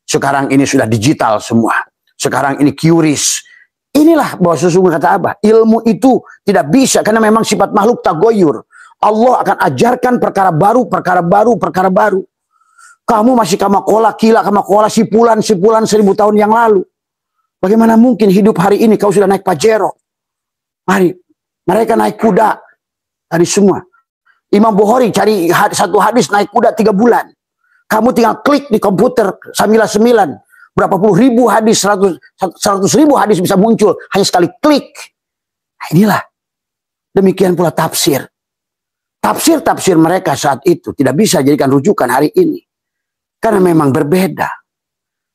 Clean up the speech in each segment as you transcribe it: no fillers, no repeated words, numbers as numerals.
Sekarang ini sudah digital semua. Sekarang ini QRIS. Inilah bahwa sesungguhnya kata Abah, ilmu itu tidak bisa karena memang sifat makhluk tagoyur. Allah akan ajarkan perkara baru, perkara baru, perkara baru. Kamu masih kamakola, kila kamakola, sipulan 1000 tahun yang lalu. Bagaimana mungkin hidup hari ini kau sudah naik Pajero? Mari, mereka naik kuda. Tadi semua. Imam Bukhari cari satu hadis naik kuda 3 bulan. Kamu tinggal klik di komputer, 9. Berapa puluh ribu hadis, 100.000 hadis bisa muncul. Hanya sekali klik. Nah, inilah. Demikian pula tafsir. Tafsir-tafsir mereka saat itu tidak bisa jadikan rujukan hari ini. Karena memang berbeda.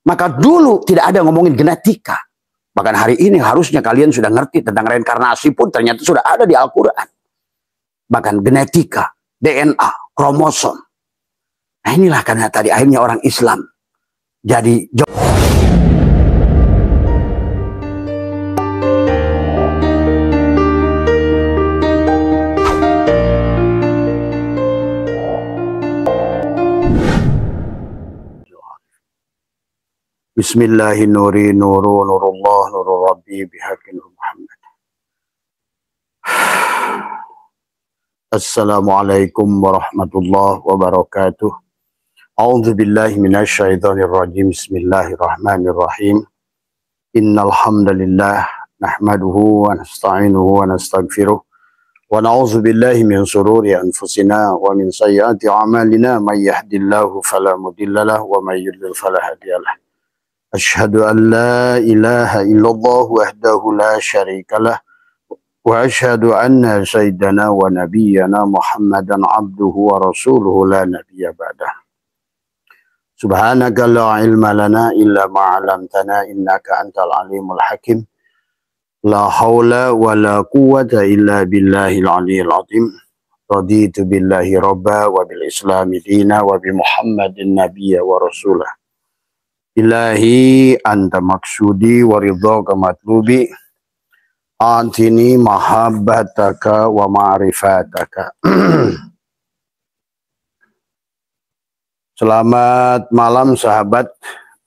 Maka dulu tidak ada ngomongin genetika. Bahkan hari ini harusnya kalian sudah ngerti tentang reinkarnasi pun ternyata sudah ada di Al-Quran. Bahkan genetika, DNA, kromosom. Nah inilah karena tadi akhirnya orang Islam jadi Bismillahirrahmanirrahim. Nurullah nurul rabbi bihaqqin Muhammad. Assalamualaikum warahmatullahi wabarakatuh. A'udzu billahi minasyaitonir rajim. Bismillahirrahmanirrahim. Innal hamdalillah nahmaduhu wa nasta'inuhu wa nastaghfiruh wa na'udzu billahi min shururi anfusina wa min sayyiati a'malina may yahdihillahu fala mudhillalah wa may yudlil fala hadiyalah. Asyhadu an la ilaha illallah wahdahu la syarikalah wa asyhadu anna sayyidana wa nabiyyana Muhammadan abduhu wa rasuluhu la nabiyya ba'dah. Subhanaka la ilma lana illa ma 'allamtana innaka antal alimul hakim. La haula wa la quwwata illa billahil aliyyil azim. Raditu billahi rabba wa bil islami dina wa bi Muhammadin nabiyya wa rasulah. Ilahi anta maksudi wa ridhaka matlubi antini mahabbataka wa ma'rifataka. Selamat malam sahabat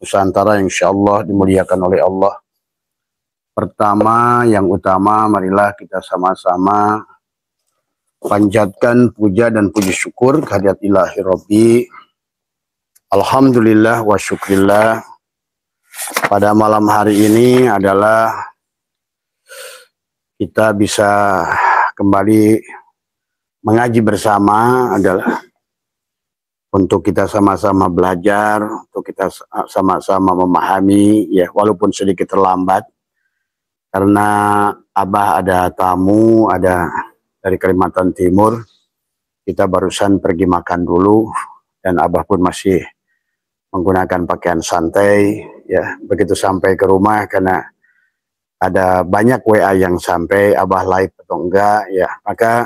Nusantara yang insyaallah dimuliakan oleh Allah. Pertama yang utama marilah kita sama-sama panjatkan puja dan puji syukur kehadirat ilahi Rabbi. Alhamdulillah wa syukrillah. Pada malam hari ini adalah kita bisa kembali mengaji bersama, adalah untuk kita sama-sama belajar, untuk kita sama-sama memahami, ya walaupun sedikit terlambat karena Abah ada tamu, ada dari Kalimantan Timur. Kita barusan pergi makan dulu dan Abah pun masih menggunakan pakaian santai, ya begitu sampai ke rumah karena ada banyak WA yang sampai, Abah live atau enggak, ya maka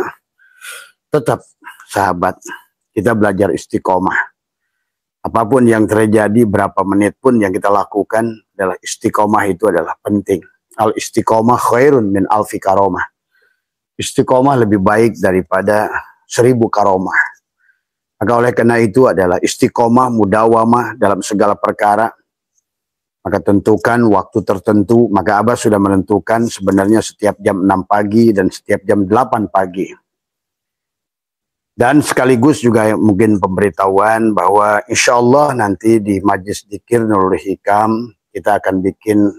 tetap sahabat kita belajar istiqomah. Apapun yang terjadi, berapa menit pun yang kita lakukan adalah istiqomah, itu adalah penting. Al istiqomah khairun min alfi karomah. Istiqomah lebih baik daripada 1000 karomah. Maka oleh karena itu adalah istiqomah mudawamah dalam segala perkara. Maka tentukan waktu tertentu. Maka Abah sudah menentukan sebenarnya setiap jam 6 pagi dan setiap jam 8 pagi. Dan sekaligus juga mungkin pemberitahuan bahwa insya Allah nanti di Majlis Dzikir Nurul Hikam kita akan bikin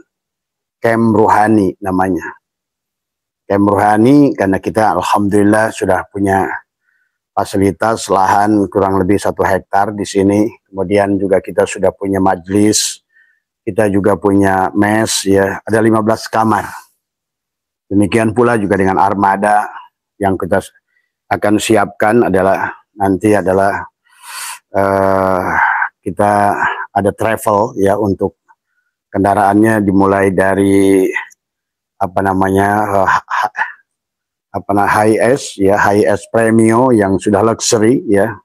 camp ruhani namanya. Camp ruhani karena kita alhamdulillah sudah punya fasilitas lahan kurang lebih 1 hektar di sini. Kemudian juga kita sudah punya majlis, kita juga punya mes, ya ada 15 kamar. Demikian pula juga dengan armada yang kita akan siapkan adalah nanti adalah kita ada travel ya untuk kendaraannya dimulai dari apa namanya high-S ya, high-S Premio yang sudah luxury ya.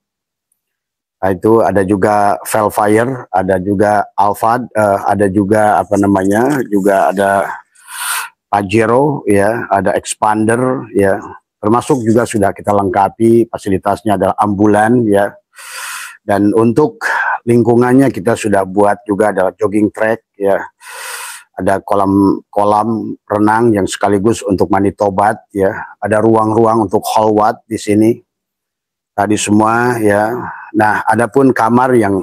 Nah, itu ada juga Velfire, ada juga Alphard, ada juga apa namanya, juga ada Pajero ya, ada Expander ya. Termasuk juga sudah kita lengkapi fasilitasnya adalah ambulan ya. Dan untuk lingkungannya kita sudah buat juga ada jogging track ya. Ada kolam renang yang sekaligus untuk mandi tobat ya. Ada ruang-ruang untuk khalwat di sini. Tadi semua ya. Nah, adapun kamar yang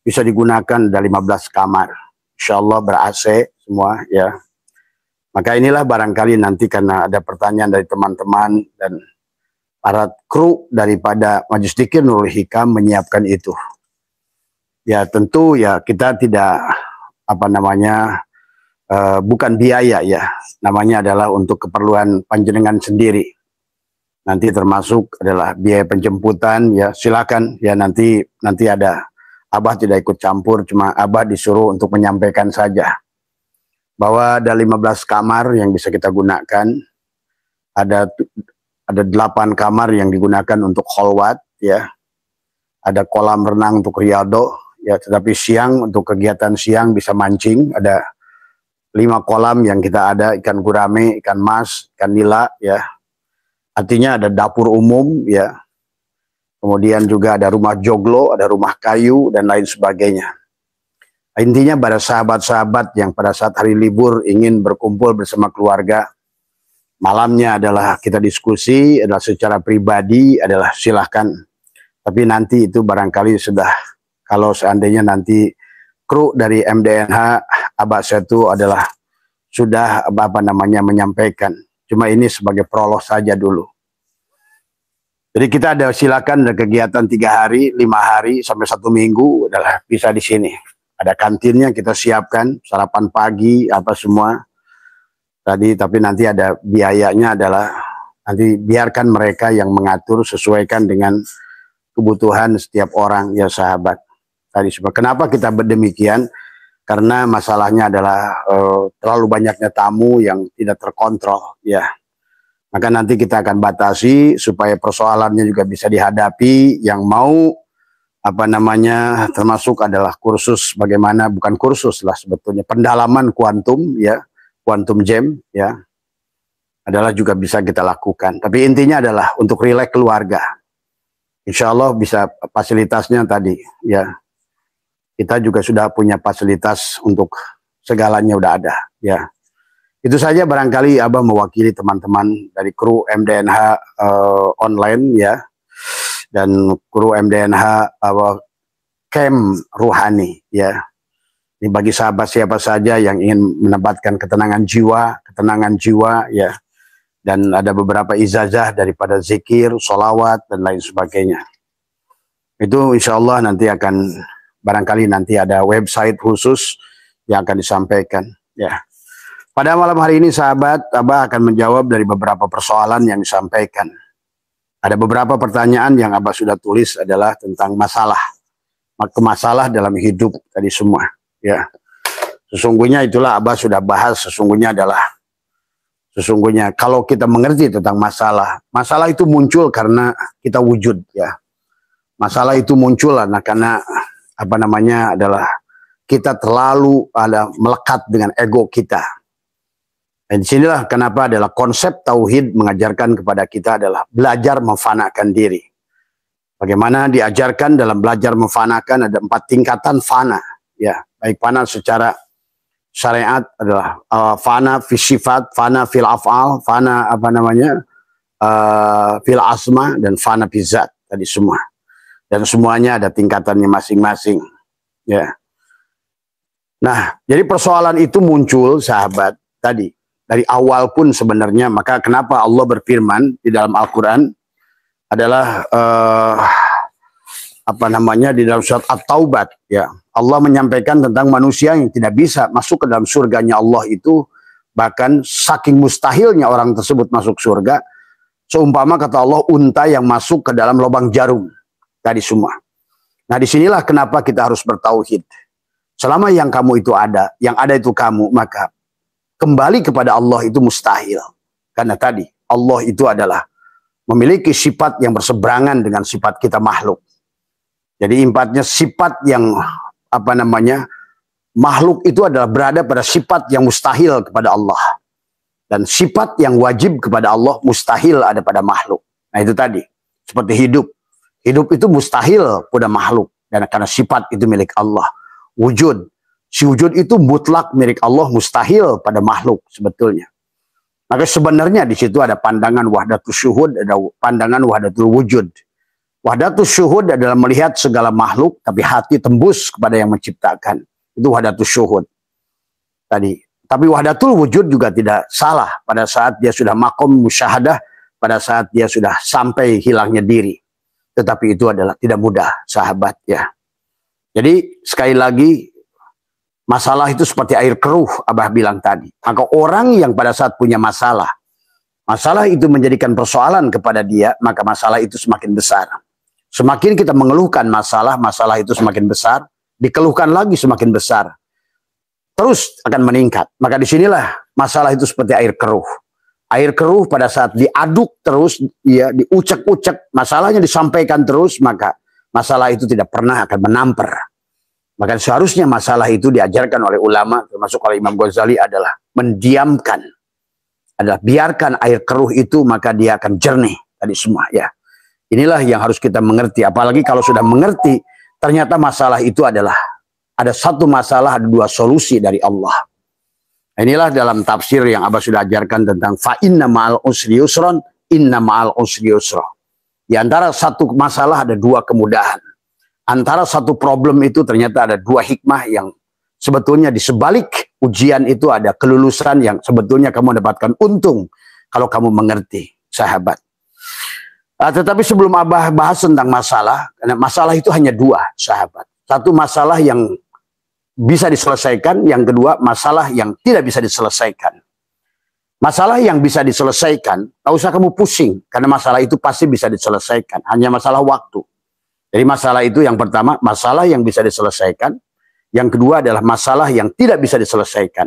bisa digunakan ada 15 kamar. Insyaallah ber-AC semua ya. Maka inilah barangkali nanti karena ada pertanyaan dari teman-teman dan para kru daripada Majelis Dzikir Nurul Hikam menyiapkan itu. Ya tentu ya kita tidak bukan biaya ya, namanya adalah untuk keperluan panjenengan sendiri. Nanti termasuk adalah biaya penjemputan ya, silakan ya, nanti ada, Abah tidak ikut campur, cuma Abah disuruh untuk menyampaikan saja bahwa ada 15 kamar yang bisa kita gunakan. Ada 8 kamar yang digunakan untuk khalwat ya. Ada kolam renang untuk riyadhah ya, tetapi siang untuk kegiatan siang bisa mancing. Ada 5 kolam yang kita ada, ikan gurame, ikan mas, ikan nila ya. Artinya ada dapur umum ya. Kemudian juga ada rumah joglo, ada rumah kayu dan lain sebagainya. Intinya pada sahabat-sahabat yang pada saat hari libur ingin berkumpul bersama keluarga, malamnya adalah kita diskusi, adalah secara pribadi, adalah silahkan. Tapi nanti itu barangkali sudah, kalau seandainya nanti kru dari MDNH Abah Setu adalah sudah menyampaikan. Cuma ini sebagai prolog saja dulu. Jadi kita ada silakan ada kegiatan 3 hari, 5 hari sampai 1 minggu adalah bisa di sini. Ada kantinnya kita siapkan, sarapan pagi apa semua. Tadi tapi nanti ada biayanya adalah nanti biarkan mereka yang mengatur sesuaikan dengan kebutuhan setiap orang ya sahabat. Tadi sebab kenapa kita berdemikian? Karena masalahnya adalah terlalu banyaknya tamu yang tidak terkontrol ya. Maka nanti kita akan batasi supaya persoalannya juga bisa dihadapi. Yang mau termasuk adalah kursus bagaimana, bukan kursus lah sebetulnya, pendalaman kuantum ya, quantum jam ya, adalah juga bisa kita lakukan. Tapi intinya adalah untuk rileks keluarga. Insya Allah bisa fasilitasnya tadi ya. Kita juga sudah punya fasilitas untuk segalanya udah ada ya. Itu saja barangkali Abah mewakili teman-teman dari kru MDNH online ya, dan kru MDNH Camp Ruhani ya. Ini bagi sahabat siapa saja yang ingin mendapatkan ketenangan jiwa ya. Dan ada beberapa ijazah daripada zikir, sholawat dan lain sebagainya. Itu insya Allah nanti akan, barangkali nanti ada website khusus yang akan disampaikan ya. Pada malam hari ini sahabat, Abah akan menjawab dari beberapa persoalan yang disampaikan. Ada beberapa pertanyaan yang Abah sudah tulis adalah tentang masalah dalam hidup tadi semua ya. Sesungguhnya itulah Abah sudah bahas, sesungguhnya kalau kita mengerti tentang masalah itu muncul karena kita wujud ya. Masalah itu muncul karena adalah kita terlalu melekat dengan ego kita. Dan disinilah kenapa adalah konsep tauhid mengajarkan kepada kita adalah belajar memfanakan diri. Bagaimana diajarkan dalam belajar memfanakan ada 4 tingkatan fana ya, baik fana secara syariat adalah fana fil sifat, fana fil af'al, fana fil asma, dan fana fil zat tadi semua. Dan semuanya ada tingkatannya masing-masing ya. Nah, jadi persoalan itu muncul sahabat tadi dari awal pun sebenarnya. Maka kenapa Allah berfirman di dalam Al-Qur'an adalah di dalam surat At-Taubah ya. Allah menyampaikan tentang manusia yang tidak bisa masuk ke dalam surganya Allah itu, bahkan saking mustahilnya orang tersebut masuk surga, seumpama kata Allah unta yang masuk ke dalam lubang jarum tadi semua. Nah, disinilah kenapa kita harus bertauhid. Selama yang kamu itu ada, yang ada itu kamu, maka kembali kepada Allah itu mustahil. Karena tadi Allah itu adalah memiliki sifat yang berseberangan dengan sifat kita makhluk. Jadi impatnya sifat yang makhluk itu adalah berada pada sifat yang mustahil kepada Allah. Dan sifat yang wajib kepada Allah mustahil ada pada makhluk. Nah itu tadi, seperti hidup. Hidup itu mustahil pada makhluk. Dan karena sifat itu milik Allah. Wujud. Si wujud itu mutlak milik Allah, mustahil pada makhluk sebetulnya. Maka sebenarnya di situ ada pandangan wahdatul syuhud, ada pandangan wahdatul wujud. Wahdatul syuhud adalah melihat segala makhluk, tapi hati tembus kepada yang menciptakan. Itu wahdatul syuhud. Tadi. Tapi wahdatul wujud juga tidak salah pada saat dia sudah makom musyahadah, pada saat dia sudah sampai hilangnya diri. Tetapi itu adalah tidak mudah, sahabat ya. Jadi sekali lagi, masalah itu seperti air keruh, Abah bilang tadi. Maka orang yang pada saat punya masalah, masalah itu menjadikan persoalan kepada dia, maka masalah itu semakin besar. Semakin kita mengeluhkan masalah, masalah itu semakin besar, dikeluhkan lagi semakin besar. Terus akan meningkat. Maka disinilah masalah itu seperti air keruh. Air keruh pada saat diaduk terus, ya diucek-ucek, masalahnya disampaikan terus, maka masalah itu tidak pernah akan menamper. Maka seharusnya masalah itu diajarkan oleh ulama, termasuk oleh Imam Ghazali, adalah mendiamkan. Adalah biarkan air keruh itu, maka dia akan jernih. Tadi semua ya. Inilah yang harus kita mengerti. Apalagi kalau sudah mengerti, ternyata masalah itu adalah, ada satu masalah, ada dua solusi dari Allah. Inilah dalam tafsir yang Abah sudah ajarkan tentang fa inna ma'al usri yusron, inna ma'al usri yusra. Di antara satu masalah ada dua kemudahan. Antara satu problem itu ternyata ada dua hikmah yang sebetulnya di sebalik ujian itu ada kelulusan yang sebetulnya kamu dapatkan untung kalau kamu mengerti, sahabat. Tetapi sebelum Abah bahas tentang masalah, karena masalah itu hanya dua, sahabat. Satu masalah yang bisa diselesaikan, yang kedua masalah yang tidak bisa diselesaikan. Masalah yang bisa diselesaikan, tak usah kamu pusing, karena masalah itu pasti bisa diselesaikan, hanya masalah waktu. Jadi masalah itu yang pertama, masalah yang bisa diselesaikan. Yang kedua adalah masalah yang tidak bisa diselesaikan.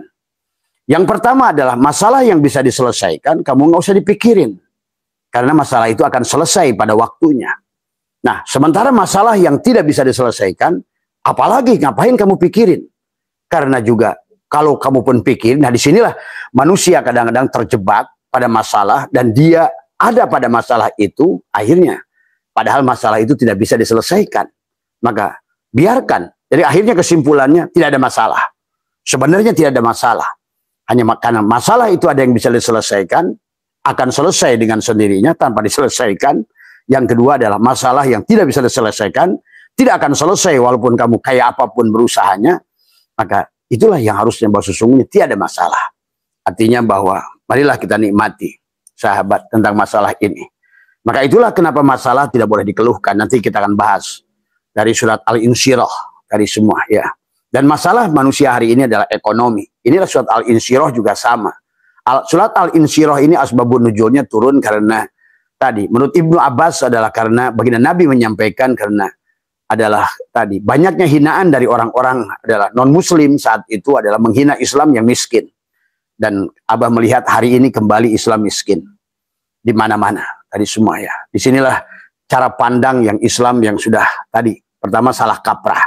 Yang pertama adalah masalah yang bisa diselesaikan, kamu nggak usah dipikirin. Karena masalah itu akan selesai pada waktunya. Nah, sementara masalah yang tidak bisa diselesaikan, apalagi ngapain kamu pikirin? Karena juga kalau kamu pun pikirin, nah disinilah manusia kadang-kadang terjebak pada masalah dan dia ada pada masalah itu akhirnya. Padahal masalah itu tidak bisa diselesaikan. Maka biarkan. Jadi akhirnya kesimpulannya tidak ada masalah. Sebenarnya tidak ada masalah. Hanya karena masalah itu ada yang bisa diselesaikan, akan selesai dengan sendirinya tanpa diselesaikan. Yang kedua adalah masalah yang tidak bisa diselesaikan, tidak akan selesai walaupun kamu kayak apapun berusahanya. Maka itulah yang harusnya bahwa sesungguhnya tidak ada masalah. Artinya bahwa marilah kita nikmati, sahabat, tentang masalah ini. Maka itulah kenapa masalah tidak boleh dikeluhkan. Nanti kita akan bahas dari surat Al-Insyirah, dari semua ya. Dan masalah manusia hari ini adalah ekonomi. Inilah surat Al-Insyirah juga sama. Surat Al-Insyirah ini asbabun nuzulnya turun karena tadi menurut Ibnu Abbas adalah karena baginda Nabi menyampaikan karena adalah tadi banyaknya hinaan dari orang-orang adalah non-muslim saat itu adalah menghina Islam yang miskin. Dan Abah melihat hari ini kembali Islam miskin di mana-mana. Tadi semua ya. Disinilah cara pandang yang Islam yang sudah tadi. Pertama salah kaprah.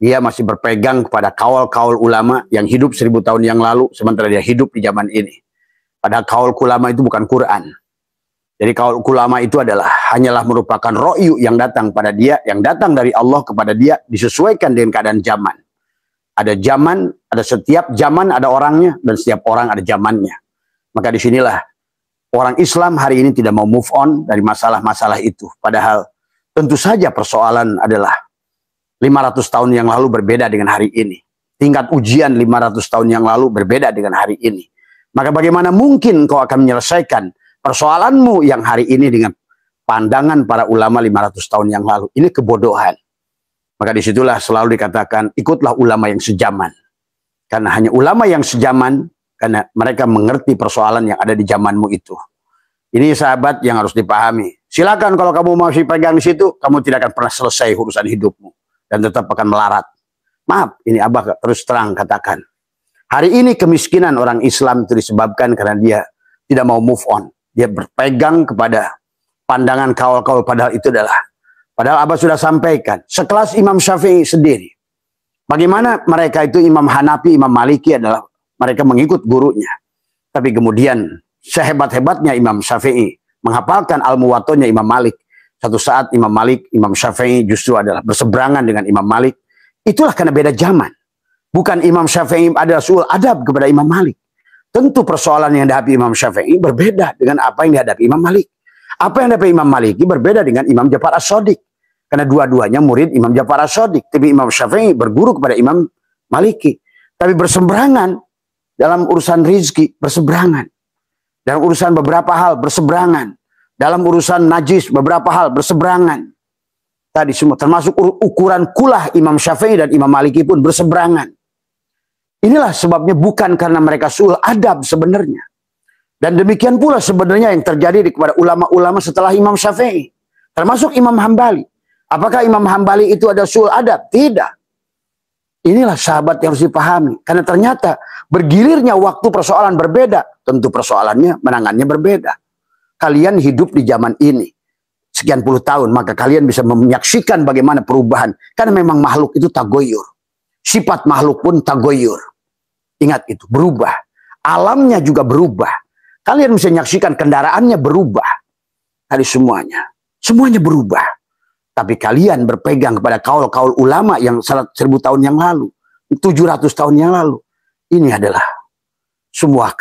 Dia masih berpegang kepada kaul-kaul ulama yang hidup 1000 tahun yang lalu. Sementara dia hidup di zaman ini. Padahal kaul ulama itu bukan Quran. Jadi kaul ulama itu adalah hanyalah merupakan ro'yu yang datang pada dia. Yang datang dari Allah kepada dia disesuaikan dengan keadaan zaman. Ada zaman, ada setiap zaman ada orangnya. Dan setiap orang ada zamannya. Maka disinilah orang Islam hari ini tidak mau move on dari masalah-masalah itu. Padahal tentu saja persoalan adalah 500 tahun yang lalu berbeda dengan hari ini. Tingkat ujian 500 tahun yang lalu berbeda dengan hari ini. Maka bagaimana mungkin kau akan menyelesaikan persoalanmu yang hari ini dengan pandangan para ulama 500 tahun yang lalu? Ini kebodohan. Maka disitulah selalu dikatakan ikutlah ulama yang sejaman. Karena hanya ulama yang sejaman, karena mereka mengerti persoalan yang ada di zamanmu itu. Ini sahabat yang harus dipahami. Silakan kalau kamu masih pegang di situ, kamu tidak akan pernah selesai urusan hidupmu. Dan tetap akan melarat. Maaf, ini Abah terus terang katakan. Hari ini kemiskinan orang Islam itu disebabkan karena dia tidak mau move on. Dia berpegang kepada pandangan kaul-kaul padahal itu adalah. Padahal Abah sudah sampaikan. Sekelas Imam Syafi'i sendiri. Bagaimana mereka itu Imam Hanafi, Imam Maliki adalah mereka mengikut gurunya. Tapi kemudian sehebat-hebatnya Imam Syafi'i menghafalkan Al-Muwatta'nya Imam Malik. Satu saat Imam Malik, Imam Syafi'i justru adalah berseberangan dengan Imam Malik. Itulah karena beda zaman. Bukan Imam Syafi'i adalah suul adab kepada Imam Malik. Tentu persoalan yang dihadapi Imam Syafi'i berbeda dengan apa yang dihadapi Imam Malik. Apa yang dihadapi Imam Maliki berbeda dengan Imam Ja'far As-Shadiq. Karena dua-duanya murid Imam Ja'far As-Shadiq. Tapi Imam Syafi'i berguru kepada Imam Maliki. Tapi berseberangan dalam urusan rizki, berseberangan. Dalam urusan beberapa hal, berseberangan. Dalam urusan najis, beberapa hal, berseberangan. Tadi semua, termasuk ukuran kulah Imam Syafi'i dan Imam Maliki pun berseberangan. Inilah sebabnya bukan karena mereka suul adab sebenarnya. Dan demikian pula sebenarnya yang terjadi kepada ulama-ulama setelah Imam Syafi'i. Termasuk Imam Hambali. Apakah Imam Hambali itu ada suul adab? Tidak. Inilah sahabat yang harus dipahami. Karena ternyata bergilirnya waktu persoalan berbeda. Tentu persoalannya, menangannya berbeda. Kalian hidup di zaman ini. Sekian puluh tahun. Maka kalian bisa menyaksikan bagaimana perubahan. Karena memang makhluk itu tagoyur. Sifat makhluk pun tagoyur. Ingat itu, berubah. Alamnya juga berubah. Kalian bisa menyaksikan kendaraannya berubah. Tadi semuanya. Semuanya berubah. Tapi kalian berpegang kepada kaul-kaul ulama yang 1000 tahun yang lalu. 700 tahun yang lalu. Ini adalah semua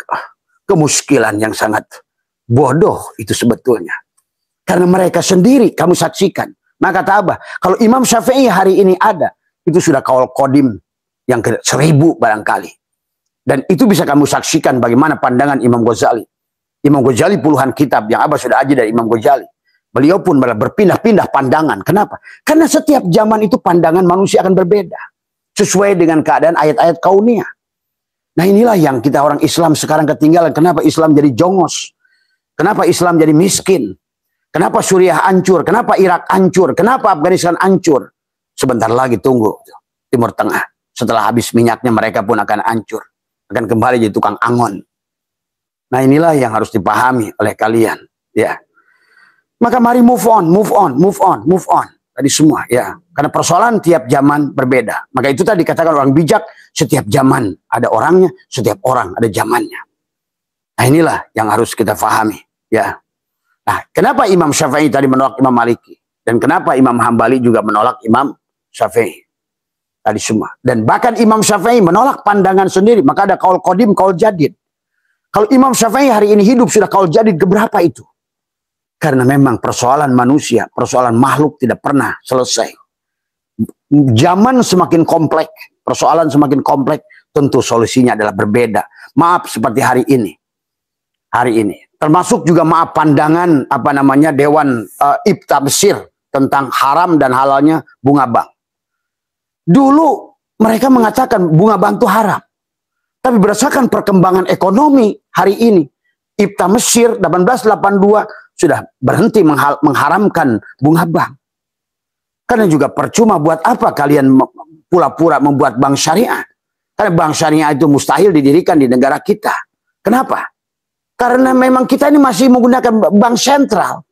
kemuskilan yang sangat bodoh itu sebetulnya. Karena mereka sendiri kamu saksikan. Maka kata Abah, kalau Imam Syafi'i hari ini ada, itu sudah kaul qadim yang ke 1000 barangkali. Dan itu bisa kamu saksikan bagaimana pandangan Imam Ghazali. Imam Ghazali puluhan kitab yang Abah sudah aji dari Imam Ghazali. Beliau pun berpindah-pindah pandangan. Kenapa? Karena setiap zaman itu pandangan manusia akan berbeda. Sesuai dengan keadaan ayat-ayat kauniyah. Nah inilah yang kita orang Islam sekarang ketinggalan. Kenapa Islam jadi jongos? Kenapa Islam jadi miskin? Kenapa Suriah hancur? Kenapa Irak hancur? Kenapa Afghanistan hancur? Sebentar lagi tunggu. Timur Tengah. Setelah habis minyaknya mereka pun akan hancur. Akan kembali jadi tukang angon. Nah inilah yang harus dipahami oleh kalian. Ya. Maka mari move on, move on, move on, move on. Tadi semua ya. Karena persoalan tiap zaman berbeda. Maka itu tadi dikatakan orang bijak. Setiap zaman ada orangnya. Setiap orang ada zamannya. Nah inilah yang harus kita pahami. Ya. Nah kenapa Imam Syafi'i tadi menolak Imam Maliki. Dan kenapa Imam Hambali juga menolak Imam Syafi'i. Tadi semua. Dan bahkan Imam Syafi'i menolak pandangan sendiri. Maka ada kaul qadim, kaul jadid. Kalau Imam Syafi'i hari ini hidup sudah kaul jadid keberapa itu? Karena memang persoalan manusia, persoalan makhluk tidak pernah selesai. Zaman semakin kompleks, persoalan semakin kompleks, tentu solusinya adalah berbeda. Maaf seperti hari ini. Hari ini. Termasuk juga maaf pandangan Dewan Ifta Mesir tentang haram dan halalnya bunga bank. Dulu mereka mengatakan bunga bank itu haram. Tapi berdasarkan perkembangan ekonomi hari ini, Ifta Mesir 1882 sudah berhenti mengharamkan bunga bank. Karena juga percuma buat apa kalian pura-pura membuat bank syariah. Karena bank syariah itu mustahil didirikan di negara kita. Kenapa? Karena memang kita ini masih menggunakan bank sentral.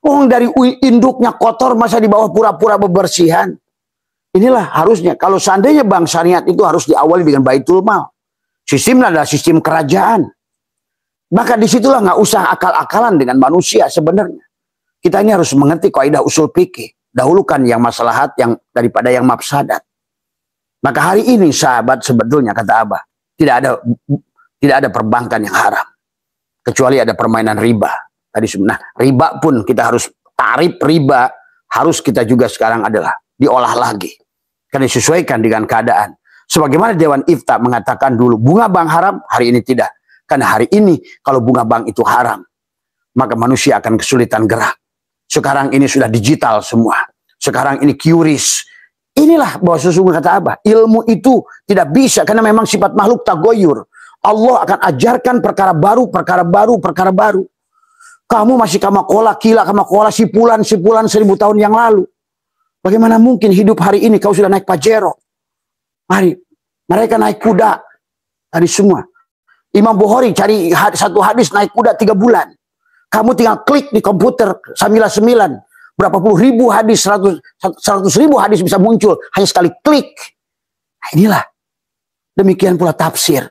Dari induknya kotor masa di bawah pura-pura bebersihan. Inilah harusnya. Kalau seandainya bank syariah itu harus diawali dengan Baitul Mal. Sistemnya adalah sistem kerajaan. Maka disitulah nggak usah akal-akalan dengan manusia sebenarnya. Kita ini harus mengerti kaidah usul fikih. Dahulukan yang maslahat yang daripada yang mafsadat. Maka hari ini sahabat sebetulnya kata Abah. Tidak ada perbankan yang haram. Kecuali ada permainan riba. Nah riba pun kita harus tarif riba. Harus kita juga sekarang adalah diolah lagi. Karena disesuaikan dengan keadaan. Sebagaimana Dewan Ifta mengatakan dulu bunga bank haram, hari ini tidak. Karena hari ini kalau bunga bank itu haram, maka manusia akan kesulitan gerak. Sekarang ini sudah digital semua. Sekarang ini QRIS. Inilah bahwa sesungguhnya kata Abah, ilmu itu tidak bisa karena memang sifat makhluk tagoyur. Allah akan ajarkan perkara baru, perkara baru, perkara baru. Kamu masih kamakola, sipulan 1000 tahun yang lalu. Bagaimana mungkin hidup hari ini kau sudah naik Pajero? Mari, mereka naik kuda. Tadi semua. Imam Bukhari cari satu hadis naik kuda 3 bulan. Kamu tinggal klik di komputer, Samilah 9. Berapa puluh ribu hadis, 100 ribu hadis bisa muncul. Hanya sekali klik. Nah inilah. Demikian pula tafsir.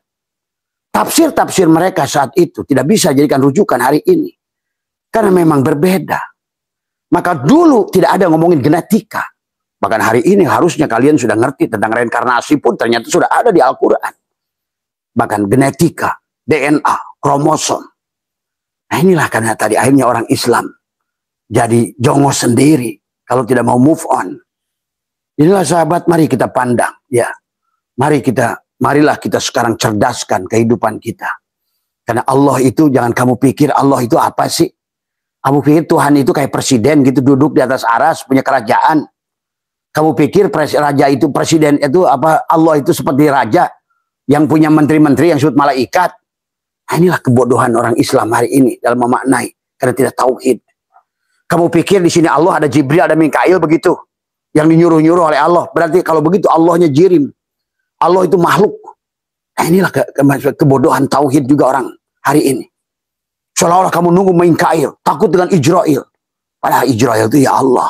Tafsir-tafsir mereka saat itu tidak bisa jadikan rujukan hari ini. Karena memang berbeda. Maka dulu tidak ada ngomongin genetika. Bahkan hari ini harusnya kalian sudah ngerti tentang reinkarnasi pun ternyata sudah ada di Al-Quran. Bahkan genetika, DNA, kromosom. Nah inilah karena tadi akhirnya orang Islam jadi jongos sendiri kalau tidak mau move on. Inilah sahabat, mari kita pandang, ya. Marilah kita sekarang cerdaskan kehidupan kita. Karena Allah itu, jangan kamu pikir Allah itu apa sih? Kamu pikir Tuhan itu kayak presiden gitu, duduk di atas aras, punya kerajaan. Kamu pikir presiden itu apa? Allah itu seperti raja yang punya menteri-menteri yang disebut malaikat. Nah, inilah kebodohan orang Islam hari ini dalam memaknai karena tidak tauhid. Kamu pikir di sini Allah ada Jibril, ada Mikail begitu, yang dinyuruh-nyuruh oleh Allah. Berarti kalau begitu Allahnya jirim. Allah itu makhluk. Nah, inilah kebodohan tauhid juga orang hari ini. Seolah-olah kamu nunggu Mikail, takut dengan Ijrail. Padahal Ijrail itu ya Allah.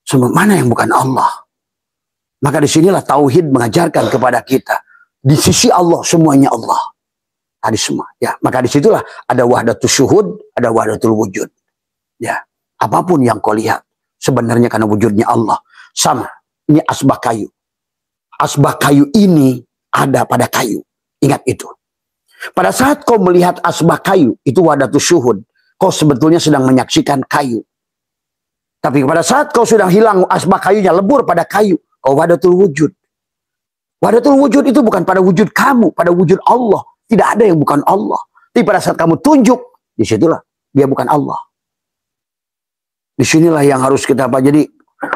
Semua mana yang bukan Allah? Maka disinilah tauhid mengajarkan kepada kita. Di sisi Allah semuanya Allah. Tadi semua. Ya, maka disitulah ada wahdatul syuhud, ada wahdatul wujud. Ya, apapun yang kau lihat sebenarnya karena wujudnya Allah. Sama. Ini asbah kayu. Asbah kayu ini ada pada kayu. Ingat itu. Pada saat kau melihat asbah kayu, itu wahdatul syuhud. Kau sebetulnya sedang menyaksikan kayu. Tapi pada saat kau sudah hilang asbah kayunya, lebur pada kayu, kau wahdatul wujud. Wahdatul wujud itu bukan pada wujud kamu, pada wujud Allah. Tidak ada yang bukan Allah. Tapi pada saat kamu tunjuk, disitulah dia bukan Allah. Disinilah yang harus kita apa. Jadi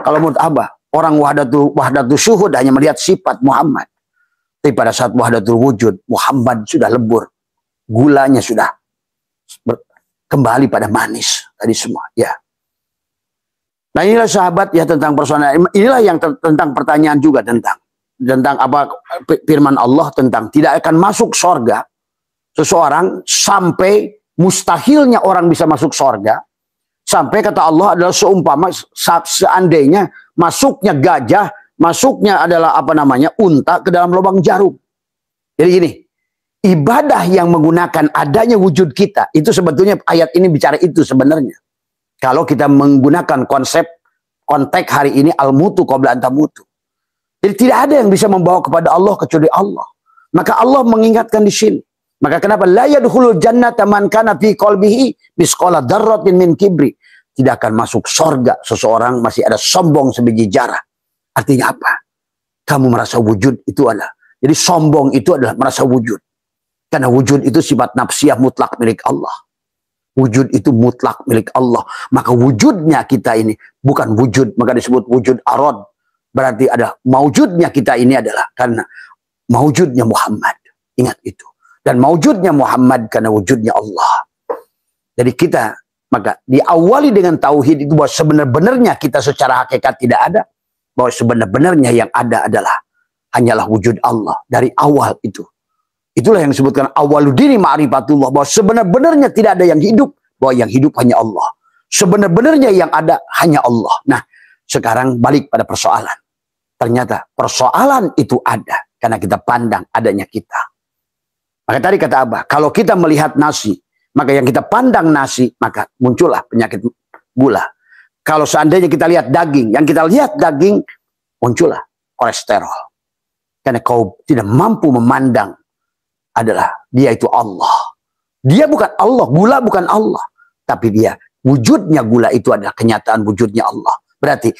kalau menurut Abah, orang wahdatul syuhud hanya melihat sifat Muhammad. Tapi pada saat wahdatul wujud, Muhammad sudah lebur. Gulanya sudah kembali pada manis. Tadi semua, ya. Nah inilah sahabat ya tentang personal. Inilah yang tentang pertanyaan juga tentang apa firman Allah tentang tidak akan masuk sorga seseorang sampai mustahilnya orang bisa masuk sorga. Sampai kata Allah adalah seumpama seandainya masuknya gajah, masuknya adalah apa namanya unta ke dalam lubang jarum. Jadi gini, ibadah yang menggunakan adanya wujud kita itu sebetulnya ayat ini bicara itu sebenarnya. Kalau kita menggunakan konteks hari ini al-mutu qabla an tamutu. Jadi tidak ada yang bisa membawa kepada Allah kecuali Allah. Maka Allah mengingatkan di sini. Maka kenapa la yadkhulul jannata man kana fi qalbihi misqala dzarratin min kibri. Tidak akan masuk sorga seseorang masih ada sombong sebiji jarah. Artinya apa? Kamu merasa wujud itu adalah. Jadi sombong itu adalah merasa wujud. Karena wujud itu sifat nafsiyah mutlak milik Allah. Wujud itu mutlak milik Allah. Maka wujudnya kita ini bukan wujud. Maka disebut wujud arad. Berarti ada maujudnya kita ini adalah karena maujudnya Muhammad. Ingat itu. Dan maujudnya Muhammad karena wujudnya Allah. Jadi kita, maka diawali dengan tauhid itu bahwa sebenar-benarnya kita secara hakikat tidak ada. Bahwa sebenar-benarnya yang ada adalah hanyalah wujud Allah. Dari awal itu. Itulah yang disebutkan awaludini ma'rifatullah. Bahwa sebenar-benarnya tidak ada yang hidup. Bahwa yang hidup hanya Allah. Sebenar-benarnya yang ada hanya Allah. Nah, sekarang balik pada persoalan. Ternyata persoalan itu ada. Karena kita pandang adanya kita. Maka tadi kata Abah, kalau kita melihat nasi, maka yang kita pandang nasi, maka muncullah penyakit gula. Kalau seandainya kita lihat daging, yang kita lihat daging, muncullah kolesterol. Karena kau tidak mampu memandang adalah dia itu Allah. Dia bukan Allah, gula bukan Allah. Tapi dia, wujudnya gula itu adalah kenyataan wujudnya Allah. Berarti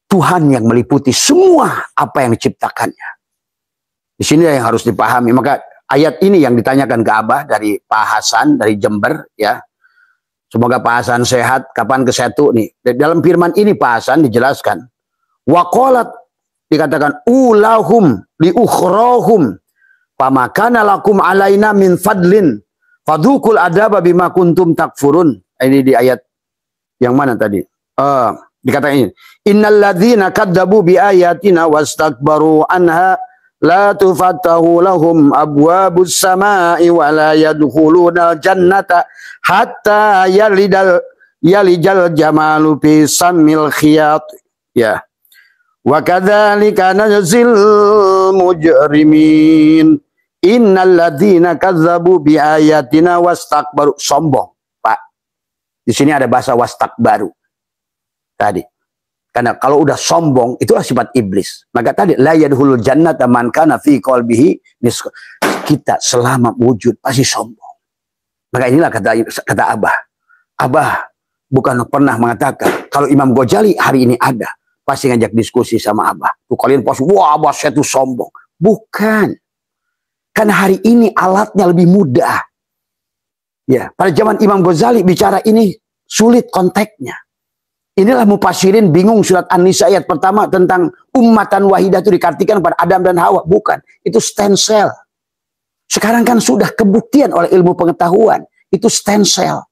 Tuhan yang meliputi semua apa yang diciptakannya. Di sini yang harus dipahami. Maka ayat ini yang ditanyakan ke Abah dari Pak Hasan, dari Jember. Ya, semoga Pak Hasan sehat. Kapan ke Setu nih? Dalam firman ini Pak Hasan dijelaskan. Waqalat dikatakan ulahum li ukhrahum pamakana lakum alaina min fadlin fadukul adaba bima kuntum takfurun. Ini di ayat yang mana tadi? Dikatakan ini. Innal ladzina kadzabu bi ayatina wastakbaru anha la tufattahu lahum abwabus samai wa la yadkhuluna jannata hatta yalijal jamalu fi sammil khiyat. Ya. Wa kadzalika najzil mujrimin. Innal ladzina kadzabu bi ayatina wastakbaru, sombong, Pak. Di sini ada bahasa wastakbaru tadi. Karena kalau udah sombong, itulah sifat iblis. Maka tadi, la yadkhulul jannata man kana fi qalbihi misqal. Kita selama wujud pasti sombong. Maka inilah kata Abah. Abah bukan pernah mengatakan, kalau Imam Ghazali hari ini ada, pasti ngajak diskusi sama Abah. Tuh kalian pasti, wah Abah saya tuh sombong. Bukan. Karena hari ini alatnya lebih mudah. Ya, pada zaman Imam Ghazali bicara ini sulit konteksnya. Inilah mufassirin bingung surat An-Nisa ayat pertama tentang ummatan wahidah itu dikartikan pada Adam dan Hawa. Bukan, itu stem cell. Sekarang kan sudah kebuktian oleh ilmu pengetahuan. Itu stem cell.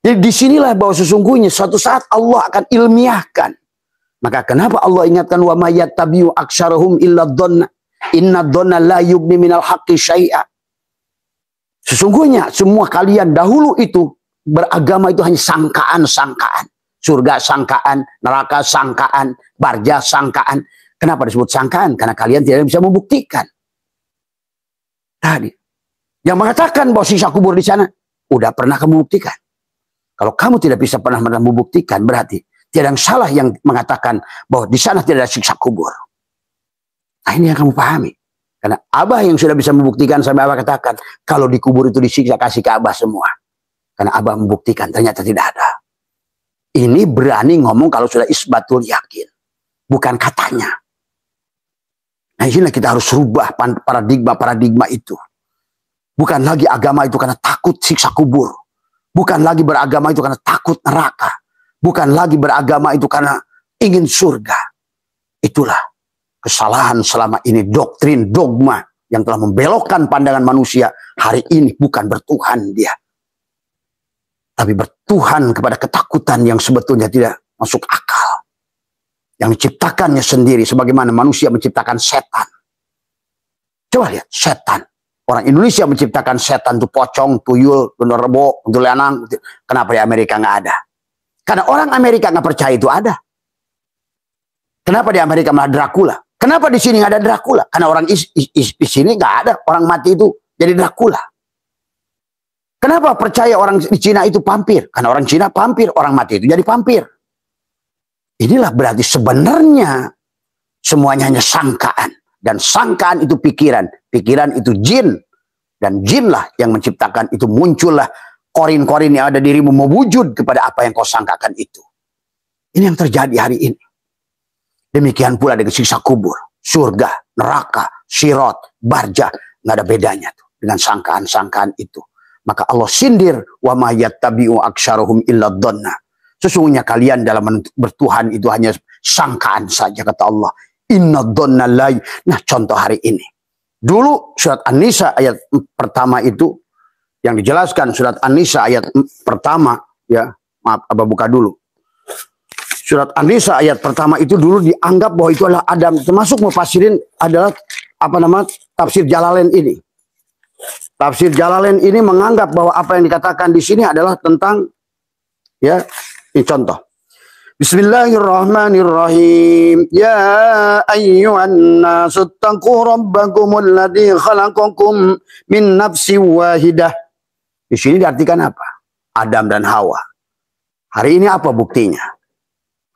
Jadi disinilah bahwa sesungguhnya suatu saat Allah akan ilmiahkan. Maka kenapa Allah ingatkan wa may yattabi'u aktsarahum illa dhanna inna dhanna la yughni minal haqqi syai'a. Sesungguhnya semua kalian dahulu itu beragama itu hanya sangkaan-sangkaan. Surga sangkaan, neraka sangkaan, barja sangkaan. Kenapa disebut sangkaan? Karena kalian tidak bisa membuktikan. Tadi yang mengatakan bahwa siksa kubur di sana udah pernah kamu buktikan. Kalau kamu tidak bisa pernah membuktikan, berarti tidak yang salah yang mengatakan bahwa di sana tidak ada siksa kubur. Nah ini yang kamu pahami. Karena Abah yang sudah bisa membuktikan, sampai Abah katakan kalau di kubur itu disiksa, kasih ke Abah semua. Karena Abah membuktikan ternyata tidak ada. Ini berani ngomong kalau sudah isbatul yakin. Bukan katanya. Nah inilah kita harus rubah paradigma itu. Bukan lagi agama itu karena takut siksa kubur. Bukan lagi beragama itu karena takut neraka. Bukan lagi beragama itu karena ingin surga. Itulah kesalahan selama ini, doktrin, dogma yang telah membelokkan pandangan manusia. Hari ini bukan bertuhan dia. Tapi bertuhan kepada ketakutan yang sebetulnya tidak masuk akal. Yang diciptakannya sendiri sebagaimana manusia menciptakan setan. Coba lihat, setan. Orang Indonesia menciptakan setan itu pocong, tuyul, genderuwo, kuntilanak. Kenapa di Amerika nggak ada? Karena orang Amerika nggak percaya itu ada. Kenapa di Amerika malah Dracula? Kenapa di sini nggak ada Dracula? Karena orang di sini nggak ada orang mati itu jadi Dracula. Kenapa percaya orang di Cina itu vampir? Karena orang Cina vampir, orang mati itu jadi vampir. Inilah berarti sebenarnya semuanya hanya sangkaan. Dan sangkaan itu pikiran. Pikiran itu jin. Dan jinlah yang menciptakan itu. Muncullah korin-korin yang ada dirimu mewujud kepada apa yang kau sangkakan itu. Ini yang terjadi hari ini. Demikian pula dengan siksa kubur, surga, neraka, sirat, barja. Nggak ada bedanya tuh dengan sangkaan-sangkaan itu. Maka Allah sindir, wa ma yattabi'u aktsarahum illa dhanna. Sesungguhnya kalian dalam bertuhan itu hanya sangkaan saja, kata Allah. Inna dhanna la. Nah, contoh hari ini. Dulu surat An-Nisa ayat pertama itu yang dijelaskan surat An-Nisa ayat pertama, ya. Maaf, Abah buka dulu. Surat An-Nisa ayat pertama itu dulu dianggap bahwa itu adalah Adam. Termasuk mufassirin adalah tafsir Jalalain ini. Tafsir Jalalain ini menganggap bahwa apa yang dikatakan di sini adalah tentang, ya, ini contoh. Bismillahirrahmanirrahim. Ya ayyuhan nasu taqu rabbakumul ladzi khalaqakum min nafsin wahidah. Di sini diartikan apa? Adam dan Hawa. Hari ini apa buktinya?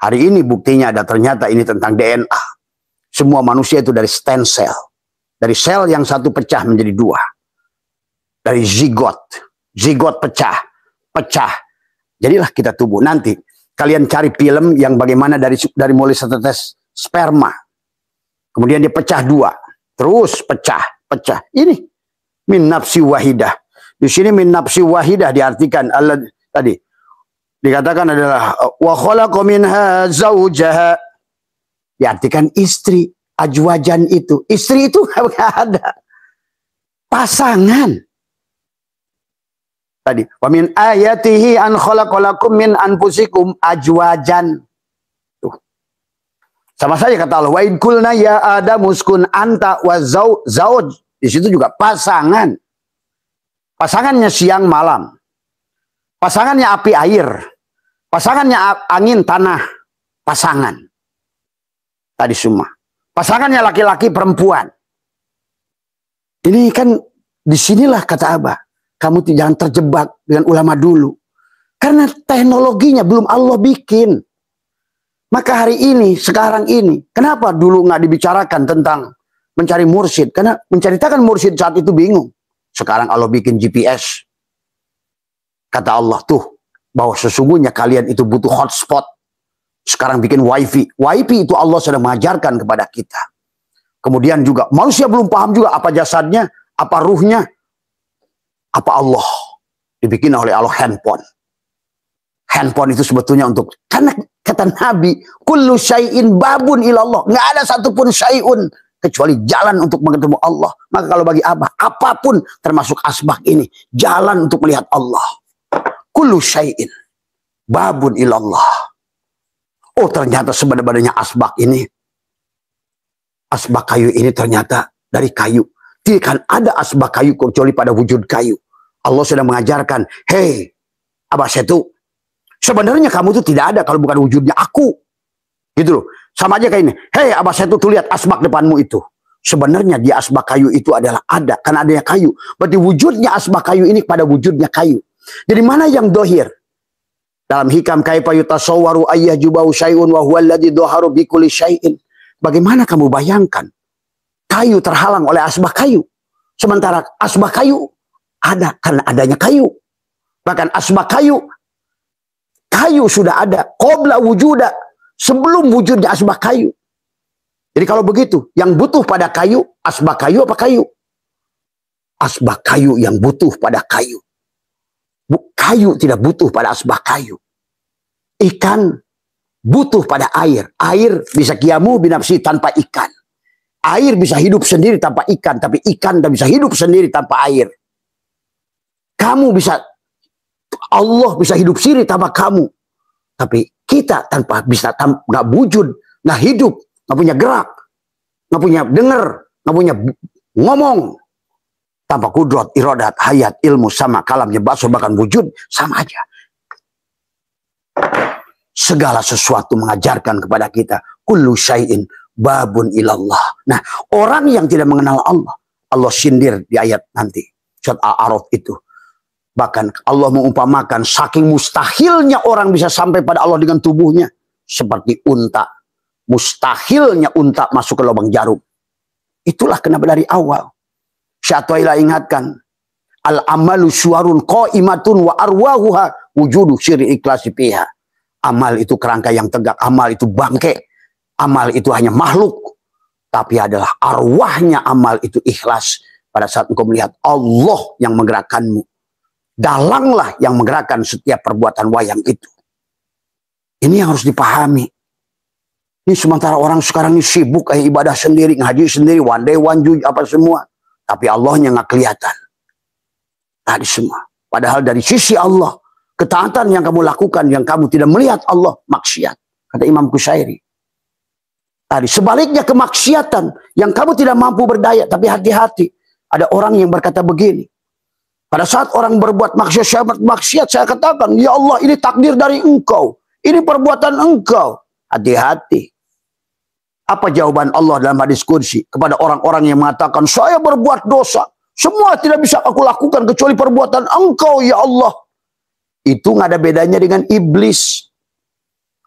Hari ini buktinya ada, ternyata ini tentang DNA. Semua manusia itu dari stem cell. Dari sel yang satu pecah menjadi dua. Dari zigot. Zigot pecah. Pecah. Jadilah kita tubuh. Nanti kalian cari film yang bagaimana dari mulai setetes sperma. Kemudian dia pecah dua. Terus pecah. Pecah. Ini. Min nafsi wahidah. Di sini min nafsi wahidah diartikan. Tadi. Dikatakan adalah wa khalaqa minha zaujaha. Diartikan istri. Ajwajan itu. Istri itu nggak ada. Pasangan. Tadi. Wa min ayatihi an khalaqalakum min anfusikum ajwajan. Tuh. Sama saja kata Allah. Wa in kulna ya Adam uskun anta wa zauj. Di situ juga pasangan. Pasangannya siang malam. Pasangannya api air. Pasangannya angin tanah. Pasangan. Tadi semua. Pasangannya laki-laki perempuan. Ini kan disinilah kata Abah. Kamu jangan terjebak dengan ulama dulu. Karena teknologinya belum Allah bikin. Maka hari ini, sekarang ini, kenapa dulu nggak dibicarakan tentang mencari mursyid? Karena menceritakan mursyid saat itu bingung. Sekarang Allah bikin GPS. Kata Allah tuh, bahwa sesungguhnya kalian itu butuh hotspot. Sekarang bikin wifi. Wifi itu Allah sedang mengajarkan kepada kita. Kemudian juga, manusia belum paham juga apa jasadnya, apa ruhnya, apa Allah. Dibikin oleh Allah handphone. Handphone itu sebetulnya untuk, karena kata Nabi, kullu syai'in babun ilallah. Nggak ada satupun syai'un kecuali jalan untuk bertemu Allah. Maka kalau bagi Abah, apapun termasuk asbak ini, jalan untuk melihat Allah. Kullu syai'in babun ilallah. Oh, ternyata sebenarnya asbak ini, asbak kayu ini ternyata dari kayu. Tidak kan ada asbak kayu kecuali pada wujud kayu. Allah sedang mengajarkan, hei Abah Setu, sebenarnya kamu itu tidak ada kalau bukan wujudnya aku. Gitu loh. Sama aja kayak ini. Hei Abah Setu, tuh lihat asbak depanmu itu. Sebenarnya di asbak kayu itu adalah ada. Karena adanya kayu. Berarti wujudnya asbak kayu ini pada wujudnya kayu. Jadi mana yang dohir? Dalam hikam kaifa yutasawwaru ayyajubau syai'un wa huwa alladhi doharu bikulli syai'in. Bagaimana kamu bayangkan? Kayu terhalang oleh asbak kayu. Sementara asbak kayu ada karena adanya kayu. Bahkan asbak kayu, kayu sudah ada. Qabla wujuda. Sebelum wujudnya asbak kayu. Jadi kalau begitu, yang butuh pada kayu, asbak kayu apa kayu? Asbak kayu yang butuh pada kayu. Kayu tidak butuh pada asbak kayu. Ikan butuh pada air. Air bisa qiyamu binafsi tanpa ikan. Air bisa hidup sendiri tanpa ikan. Tapi ikan tidak bisa hidup sendiri tanpa air. Kamu bisa, Allah bisa hidup sendiri tanpa kamu. Tapi kita tanpa bisa, nggak wujud, nggak hidup, nggak punya gerak, nggak punya dengar, nggak punya ngomong. Tanpa kudrat, iradat, hayat, ilmu, sama kalamnya, basur, bahkan wujud, sama aja. Segala sesuatu mengajarkan kepada kita, kullu syai'in babun ilallah. Nah, orang yang tidak mengenal Allah, Allah sindir di ayat nanti, surat Al-A'raf itu. Bahkan Allah mengumpamakan saking mustahilnya orang bisa sampai pada Allah dengan tubuhnya. Seperti unta. Mustahilnya unta masuk ke lubang jarum. Itulah kenapa dari awal Syatwailah ingatkan, al-amalu syuarun qa'imatun wa arwahuha wujudu syir'i ikhlasi piha. Amal itu kerangka yang tegak, amal itu bangke, amal itu hanya makhluk, tapi adalah arwahnya amal itu ikhlas. Pada saat engkau melihat Allah yang menggerakkanmu, dalanglah yang menggerakkan setiap perbuatan wayang itu. Ini yang harus dipahami. Ini sementara orang sekarang ini sibuk kayak ibadah sendiri, ngaji sendiri, one day one juj, apa semua. Tapi Allahnya nggak kelihatan. Tadi semua. Padahal dari sisi Allah, ketaatan yang kamu lakukan, yang kamu tidak melihat Allah, maksiat. Kata Imam Qushairi. Tadi sebaliknya kemaksiatan, yang kamu tidak mampu berdaya, tapi hati-hati. Ada orang yang berkata begini. Pada saat orang berbuat maksiat, saya katakan, ya Allah, ini takdir dari engkau. Ini perbuatan engkau. Hati-hati. Apa jawaban Allah dalam hadis qudsi kepada orang-orang yang mengatakan, saya berbuat dosa. Semua tidak bisa aku lakukan kecuali perbuatan engkau, ya Allah. Itu nggak ada bedanya dengan iblis.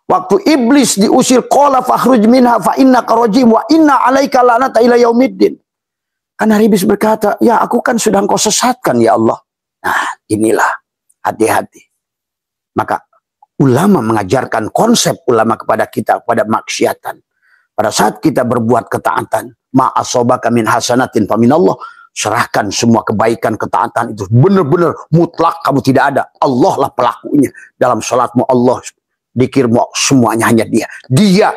Waktu iblis diusir, qala fakhruj minha fa innaka rajim wa inna 'alaika la'nata ila yaumiddin. Karena iblis berkata, ya aku kan sudah engkau sesatkan, ya Allah. Nah, inilah hati-hati. Maka ulama mengajarkan konsep ulama kepada kita pada maksiatan. Pada saat kita berbuat ketaatan, ma'asobaka min hasanatin faminallah, serahkan semua kebaikan ketaatan itu benar-benar mutlak, kamu tidak ada. Allah lah pelakunya. Dalam salatmu Allah, dikirmu semuanya hanya dia. Dia,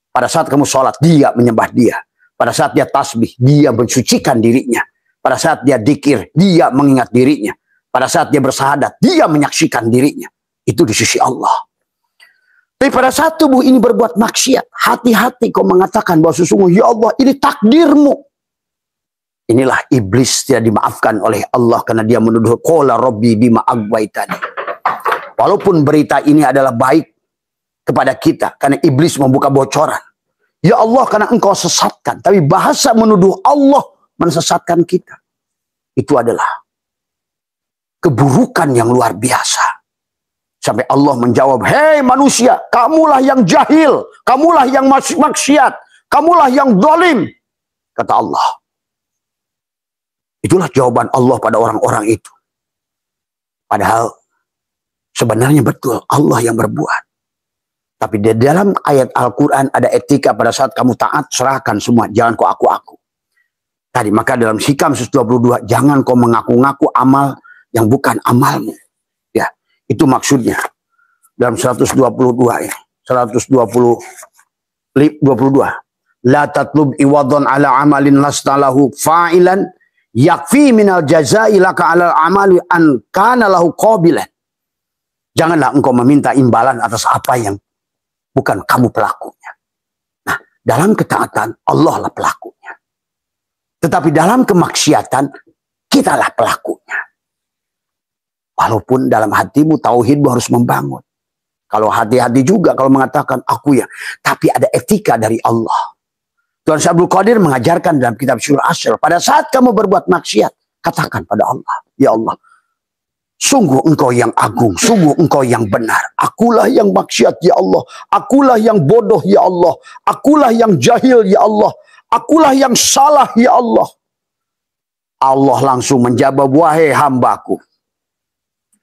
pada saat kamu salat, dia menyembah dia. Pada saat dia tasbih, dia mensucikan dirinya. Pada saat dia dikir, dia mengingat dirinya. Pada saat dia bersahadat, dia menyaksikan dirinya. Itu di sisi Allah. Tapi pada saat tubuh ini berbuat maksiat, hati-hati kau mengatakan bahwa sesungguhnya, ya Allah, ini takdirmu. Inilah iblis tidak dimaafkan oleh Allah karena dia menuduh qala rabbi bima aghwaytani. Walaupun berita ini adalah baik kepada kita karena iblis membuka bocoran. Ya Allah, karena engkau sesatkan. Tapi bahasa menuduh Allah mensesatkan kita. Itu adalah keburukan yang luar biasa. Sampai Allah menjawab, hei manusia, kamulah yang jahil, kamulah yang maksiat, kamulah yang zalim. Kata Allah. Itulah jawaban Allah pada orang-orang itu. Padahal sebenarnya betul Allah yang berbuat. Tapi di dalam ayat Al-Quran ada etika pada saat kamu taat, serahkan semua. Jangan kau aku-aku. Tadi maka dalam Hikam 122, jangan kau mengaku-ngaku amal yang bukan amalmu. Ya, itu maksudnya. Dalam 122 ini. 122. La tatlub iwadon ala amalin lastalahu fa'ilan yakfi minal jazai laka ala amali an kana lahu qabilan. Janganlah engkau meminta imbalan atas apa yang bukan kamu pelakunya. Nah, dalam ketaatan Allah lah pelakunya. Tetapi dalam kemaksiatan kitalah pelakunya. Walaupun dalam hatimu tauhidmu harus membangun. Kalau hati-hati juga kalau mengatakan aku ya, tapi ada etika dari Allah. Tuan Syekh Abdul Qadir mengajarkan dalam kitab Syurah Asyr, pada saat kamu berbuat maksiat, katakan pada Allah, ya Allah, sungguh engkau yang agung, sungguh engkau yang benar. Akulah yang maksiat ya Allah, akulah yang bodoh ya Allah, akulah yang jahil ya Allah, akulah yang salah ya Allah. Allah langsung menjawab, wahai hambaku,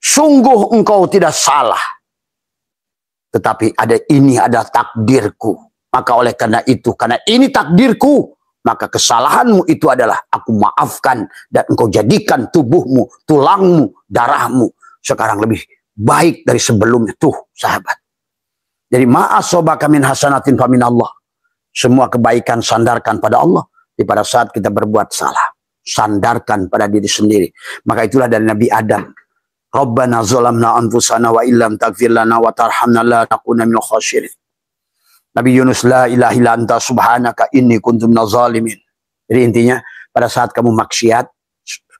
sungguh engkau tidak salah. Tetapi ini adalah takdirku. Maka oleh karena itu, karena ini takdirku, maka kesalahanmu itu adalah aku maafkan dan engkau jadikan tubuhmu, tulangmu, darahmu sekarang lebih baik dari sebelumnya. Tuh sahabat. Jadi ma'asobaka min hasanatin famin Allah. Semua kebaikan sandarkan pada Allah. Di pada saat kita berbuat salah, sandarkan pada diri sendiri. Maka itulah dari Nabi Adam. Rabbana zalamna anfusana wa illam taghfir lana wa tarhamna la nakuna minal khasirin. Nabi Yunus, la ilaha illa anta subhanaka inni kuntu minaz zalimin. Jadi intinya pada saat kamu maksiat,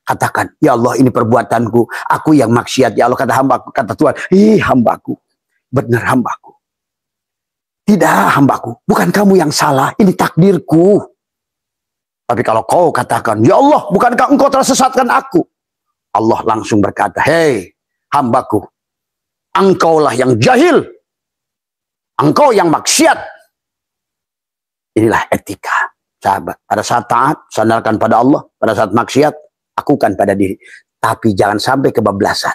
katakan, ya Allah ini perbuatanku, aku yang maksiat, ya Allah. Kata hambaku, kata Tuhan, hambaku, benar hambaku. Tidak hambaku, bukan kamu yang salah, ini takdirku. Tapi kalau kau katakan, ya Allah bukankah engkau telah sesatkan aku, Allah langsung berkata, hei hambaku, engkaulah yang jahil, engkau yang maksiat. Inilah etika, sahabat. Pada saat taat, sandarkan pada Allah. Pada saat maksiat, lakukan pada diri. Tapi jangan sampai kebablasan.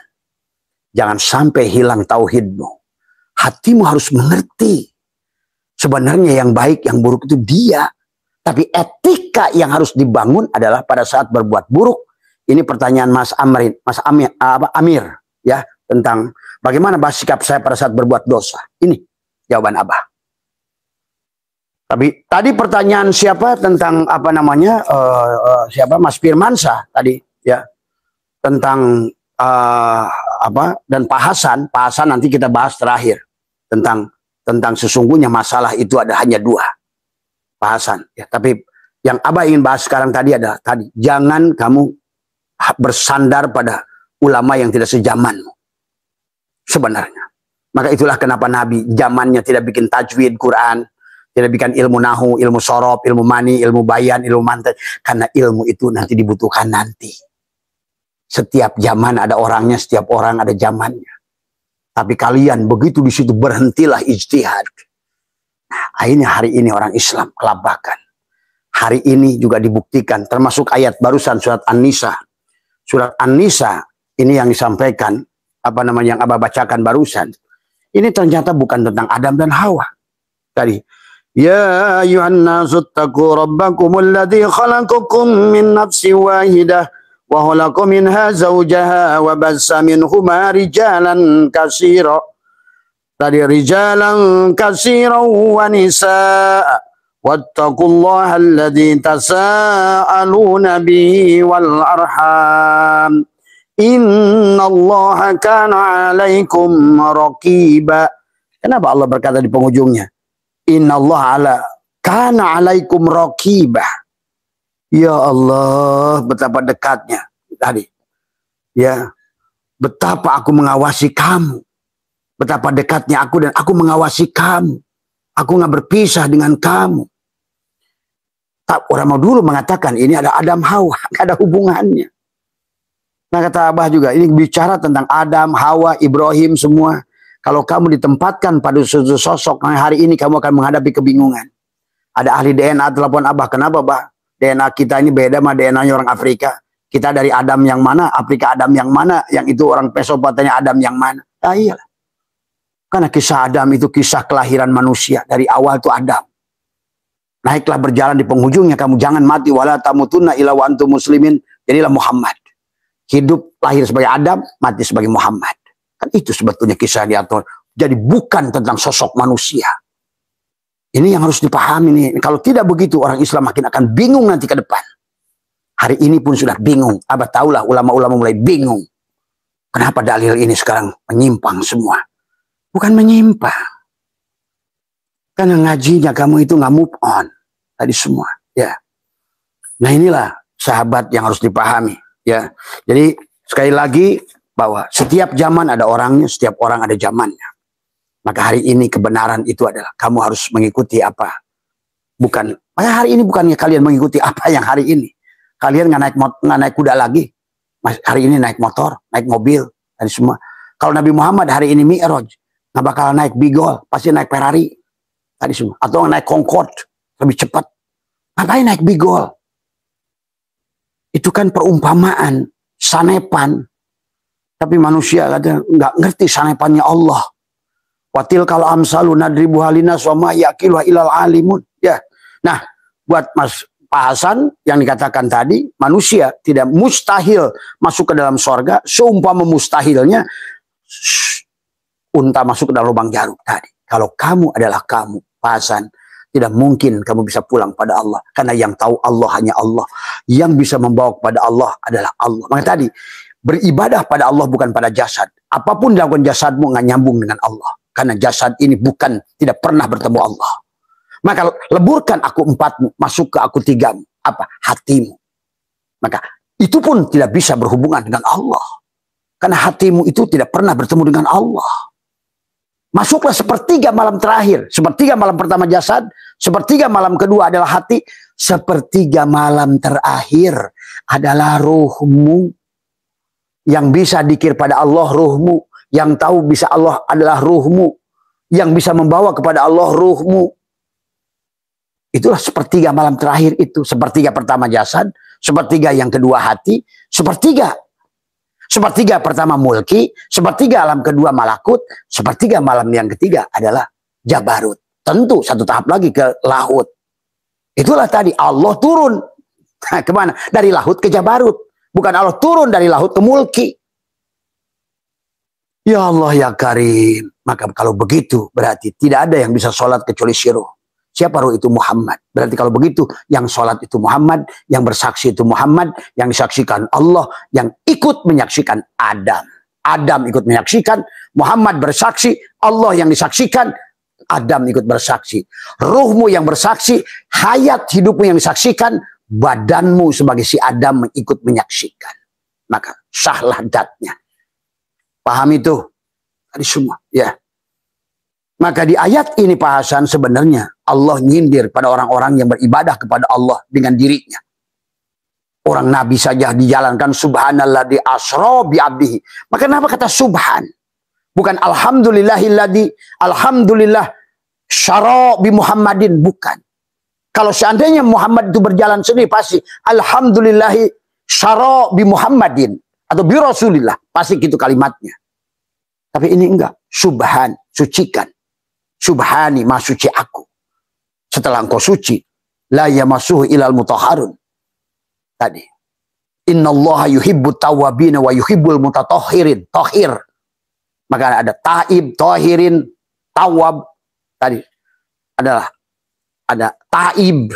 Jangan sampai hilang tauhidmu. Hatimu harus mengerti. Sebenarnya yang baik, yang buruk itu dia. Tapi etika yang harus dibangun adalah pada saat berbuat buruk. Ini pertanyaan Mas Amir, ya, tentang bagaimana sikap saya pada saat berbuat dosa. Ini jawaban Abah. Tapi tadi pertanyaan siapa tentang apa namanya siapa Mas Firmansyah tadi ya tentang dan Pak Hasan nanti kita bahas terakhir tentang sesungguhnya masalah itu ada hanya dua, Pak Hasan ya. Tapi yang Abah ingin bahas sekarang tadi adalah jangan kamu bersandar pada ulama yang tidak sejamanmu sebenarnya. Maka itulah kenapa Nabi zamannya tidak bikin tajwid Quran, tidak bikin ilmu nahu, ilmu sorob, ilmu mani, ilmu bayan, ilmu mantat. Karena ilmu itu nanti dibutuhkan nanti. Setiap zaman ada orangnya, setiap orang ada zamannya. Tapi kalian begitu di situ berhentilah ijtihad. Nah, akhirnya hari ini orang Islam kelabakan. Hari ini juga dibuktikan, termasuk ayat barusan surat An-Nisa. Surat An-Nisa ini yang disampaikan, apa namanya yang Abah bacakan barusan. Ini ternyata bukan tentang Adam dan Hawa. Tadi, ya ayuhan nasu taqu rabbakumul ladzi khalaqakum min nafsin wahidah wa khalaqa minha zawjaha wa bassa minhuma rijalan katsira. Tadi rijalan katsira wa nisaa wattaqullaha alladzi tasaaluna bihi wal arham. Innallaha kana 'alaikum raqiba. Kenapa Allah berkata di penghujungnya? Innallaha kana 'alaikum raqiba. Ya Allah, betapa dekatnya tadi. Ya, betapa aku mengawasi kamu. Betapa dekatnya aku dan aku mengawasi kamu. Aku nggak berpisah dengan kamu. Orang mau dulu mengatakan ini ada Adam Hawa, nggak ada hubungannya. Nah kata Abah juga, ini bicara tentang Adam, Hawa, Ibrahim semua. Kalau kamu ditempatkan pada suatu sosok, hari ini kamu akan menghadapi kebingungan. Ada ahli DNA telepon Abah, kenapa Bah? DNA kita ini beda sama DNA-nya orang Afrika. Kita dari Adam yang mana, Afrika Adam yang mana, yang itu orang Mesopotamia Adam yang mana. Nah, iyalah. Karena kisah Adam itu kisah kelahiran manusia. Dari awal itu Adam. Naiklah berjalan di penghujungnya, kamu jangan mati. Wala tamutunna illa wa antum muslimin. Jadilah Muhammad. Hidup lahir sebagai Adam, mati sebagai Muhammad. Kan itu sebetulnya kisah diatur. Jadi bukan tentang sosok manusia. Ini yang harus dipahami nih. Kalau tidak begitu, orang Islam makin akan bingung nanti ke depan. Hari ini pun sudah bingung. Abah tahulah ulama-ulama mulai bingung. Kenapa dalil ini sekarang menyimpang semua? Bukan menyimpang. Karena ngajinya kamu itu nggak move on. Tadi semua. Ya. Nah inilah sahabat yang harus dipahami. Ya. Jadi sekali lagi bahwa setiap zaman ada orangnya, setiap orang ada zamannya. Maka hari ini kebenaran itu adalah kamu harus mengikuti apa. Bukan, hari ini bukannya kalian mengikuti apa yang hari ini. Kalian nggak naik kuda lagi. Hari ini naik motor, naik mobil, dan semua. Kalau Nabi Muhammad hari ini Mi'raj, nggak bakal naik Bigol, pasti naik Ferrari. Tadi semua. Atau naik Concorde, lebih cepat. Ngapain naik Bigol? Itu kan perumpamaan, sanepan. Tapi manusia kadang nggak ngerti sanepannya Allah. Watil kalau amsalu nadribu halina soma yakilah ilal alimun. Ya. Nah, buat Mas Pak Hasan yang dikatakan tadi, manusia tidak mustahil masuk ke dalam sorga. Seumpama mustahilnya unta masuk ke dalam lubang jarum tadi. Kalau kamu adalah kamu, Pak Hasan, tidak mungkin kamu bisa pulang pada Allah. Karena yang tahu Allah hanya Allah. Yang bisa membawa kepada Allah adalah Allah. Maka tadi, beribadah pada Allah bukan pada jasad. Apapun dilakukan jasadmu nggak nyambung dengan Allah. Karena jasad ini tidak pernah bertemu Allah. Maka leburkan aku empatmu, masuk ke aku tigamu. Apa? Hatimu. Maka itu pun tidak bisa berhubungan dengan Allah. Karena hatimu itu tidak pernah bertemu dengan Allah. Masuklah sepertiga malam terakhir. Sepertiga malam pertama jasad. Sepertiga malam kedua adalah hati. Sepertiga malam terakhir adalah ruhmu. Yang bisa dikir pada Allah ruhmu. Yang tahu bisa Allah adalah ruhmu. Yang bisa membawa kepada Allah ruhmu. Itulah sepertiga malam terakhir itu. Sepertiga pertama jasad. Sepertiga yang kedua hati. Sepertiga pertama mulki. Sepertiga alam kedua malakut. Sepertiga malam yang ketiga adalah jabarut. Tentu satu tahap lagi ke lahut. Itulah tadi Allah turun. Nah, kemana? Dari lahut ke jabarut. Bukan Allah turun dari lahut ke mulki. Ya Allah ya Karim. Maka kalau begitu berarti tidak ada yang bisa sholat kecuali si ruh. Siapa ruh itu? Muhammad. Berarti kalau begitu yang sholat itu Muhammad. Yang bersaksi itu Muhammad. Yang disaksikan Allah. Yang ikut menyaksikan Adam. Adam ikut menyaksikan. Muhammad bersaksi. Allah yang disaksikan. Adam ikut bersaksi. Ruhmu yang bersaksi. Hayat hidupmu yang disaksikan. Badanmu sebagai si Adam ikut menyaksikan. Maka sahlah datnya. Paham itu? Tadi semua. Ya. Maka di ayat ini Pak Hasan sebenarnya Allah nyindir pada orang-orang yang beribadah kepada Allah dengan dirinya. Orang Nabi saja dijalankan subhanalladzi asra bi abdihi. Maka kenapa kata subhan? Bukan alhamdulillah syara bi Muhammadin. Bukan. Kalau seandainya Muhammad itu berjalan sendiri pasti alhamdulillahi syara bi Muhammadin. Atau bi Rasulillah. Pasti gitu kalimatnya. Tapi ini enggak. Subhan. Sucikan. Subhani. Maha suci aku. Setelah engkau suci. La yamassuhu ilal mutahharun. Tadi. Innallaha yuhibbut tawwabina wa yuhibbul mutatahhirin. Tahir. Maka ada taib, tahirin, tawab. Tadi. Adalah. Ada taib.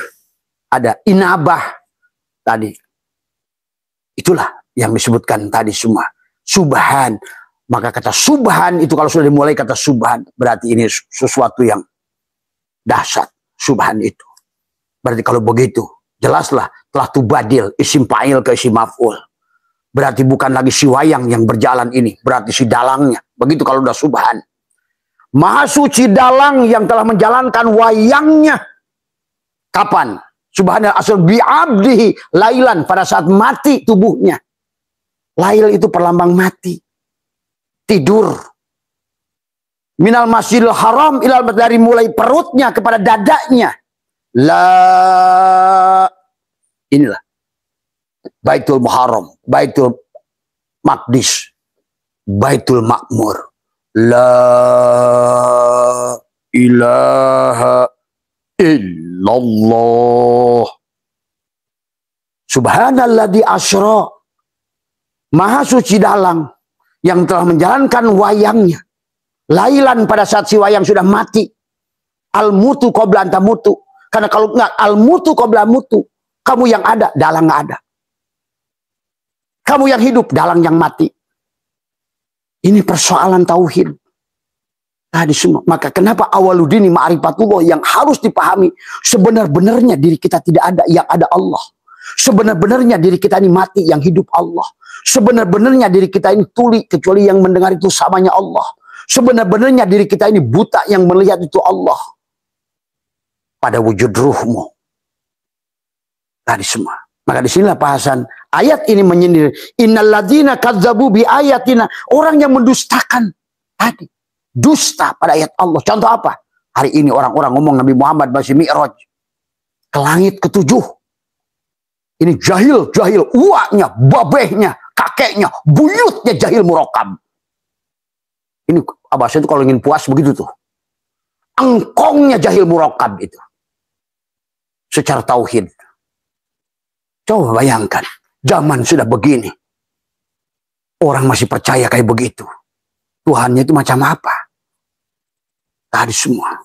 Ada inabah. Tadi. Itulah yang disebutkan tadi semua. Subhan. Maka kata subhan itu kalau sudah dimulai kata subhan. Berarti ini sesuatu yang dahsyat. Subhan itu. Berarti kalau begitu. Jelaslah telah tubadil isim fa'il ke isim maf'ul. Berarti bukan lagi si wayang yang berjalan ini. Berarti si dalangnya. Begitu kalau udah subhan. Maha suci dalang yang telah menjalankan wayangnya. Kapan? Subhanallah asal bi'abdihi lailan pada saat mati tubuhnya. Lail itu perlambang mati. Tidur. Minal Masjidil Haram ilal, dari mulai perutnya kepada dadanya. Inilah Baitul Muharram, Baitul Maqdis, Baitul Makmur. La ilaha illallah. Subhanalladzi asra. Maha suci dalang yang telah menjalankan wayangnya. Lailan pada saat si wayang sudah mati. Al-mutu qabla anta mutu. Karena kalau enggak al-mutu qabla mutu, kamu yang ada, dalang nggak ada. Kamu yang hidup, dalang yang mati. Ini persoalan tauhid. Tadi semua. Maka kenapa awaludini ma'rifatullah yang harus dipahami, sebenar-benarnya diri kita tidak ada, yang ada Allah. Sebenar-benarnya diri kita ini mati, yang hidup Allah. Sebenar-benarnya diri kita ini tuli, kecuali yang mendengar itu samanya Allah. Sebenar-benarnya diri kita ini buta, yang melihat itu Allah. Pada wujud ruhmu. Tadi semua. Maka disinilah bahasan ayat ini menyindir. Innalladzina kadzabu bi ayatina. Orang yang mendustakan tadi. Dusta pada ayat Allah. Contoh apa? Hari ini orang-orang ngomong Nabi Muhammad masih mi'raj ke langit ketujuh. Ini jahil, uaknya, babehnya, kakeknya, buyutnya jahil murakab. Ini abas itu kalau ingin puas begitu tuh. Engkongnya jahil murakab itu. Secara tauhid. Coba bayangkan, zaman sudah begini. Orang masih percaya kayak begitu. Tuhannya itu macam apa? Tadi semua.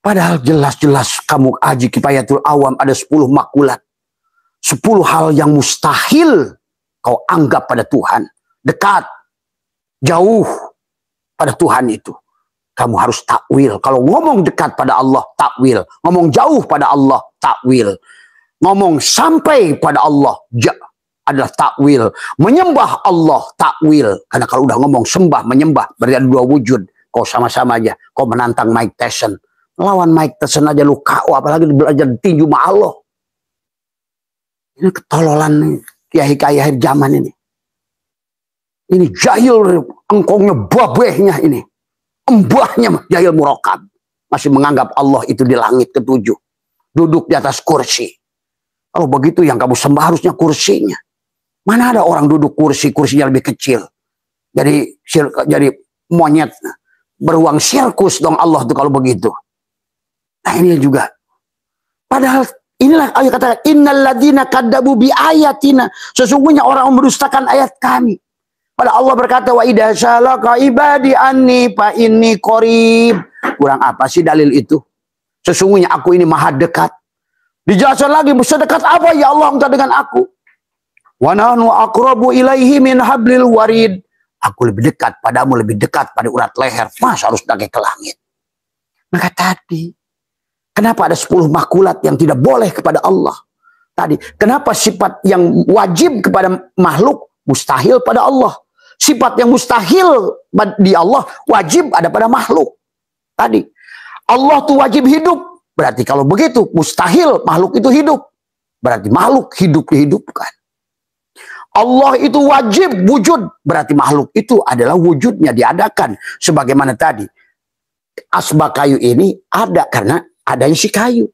Padahal jelas-jelas kamu aji Kifayatul Awam ada 10 makulat. 10 hal yang mustahil kau anggap pada Tuhan. Dekat, jauh pada Tuhan itu. Kamu harus takwil. Kalau ngomong dekat pada Allah, takwil. Ngomong jauh pada Allah, takwil. Ngomong sampai pada Allah adalah takwil. Menyembah Allah, takwil. Karena kalau udah ngomong sembah, menyembah, berarti ada 2 wujud. Kau sama-sama aja. Kau menantang Mike Tyson. Lawan Mike Tyson aja lu KO, apalagi belajar tinju sama Allah. Ini ketololan kiai-kiai akhir zaman ini. Ini jahil, engkongnya, babehnya ini. Embahnya jahil murakab. Masih menganggap Allah itu di langit ketujuh. Duduk di atas kursi. Kalau begitu yang kamu sembah harusnya kursinya. Mana ada orang duduk kursinya lebih kecil. Jadi monyet. Beruang sirkus dong Allah tuh kalau begitu. Nah ini juga. Padahal inilah ayat kata innalladzina kadzabu bi ayatina. Sesungguhnya orang yang mendustakan ayat kami. Pada Allah berkata wa idza salaka ibadi anni fa inni qarib. Kurang apa sih dalil itu? Sesungguhnya aku ini maha dekat. Dijelaskan lagi, sedekat apa ya Allah engkau dengan aku? Wa nahnu aqrabu ilaihi min hablil warid. Aku lebih dekat padamu, lebih dekat pada urat leher. Masa harus naik ke langit? Maka tadi, kenapa ada 10 makulat yang tidak boleh kepada Allah? Tadi, kenapa sifat yang wajib kepada makhluk mustahil pada Allah? Sifat yang mustahil di Allah wajib ada pada makhluk. Tadi, Allah tuh wajib hidup. Berarti kalau begitu, mustahil makhluk itu hidup. Berarti makhluk hidup dihidupkan. Allah itu wajib wujud. Berarti makhluk itu adalah wujudnya diadakan. Sebagaimana tadi. Asbak kayu ini ada karena adanya si kayu.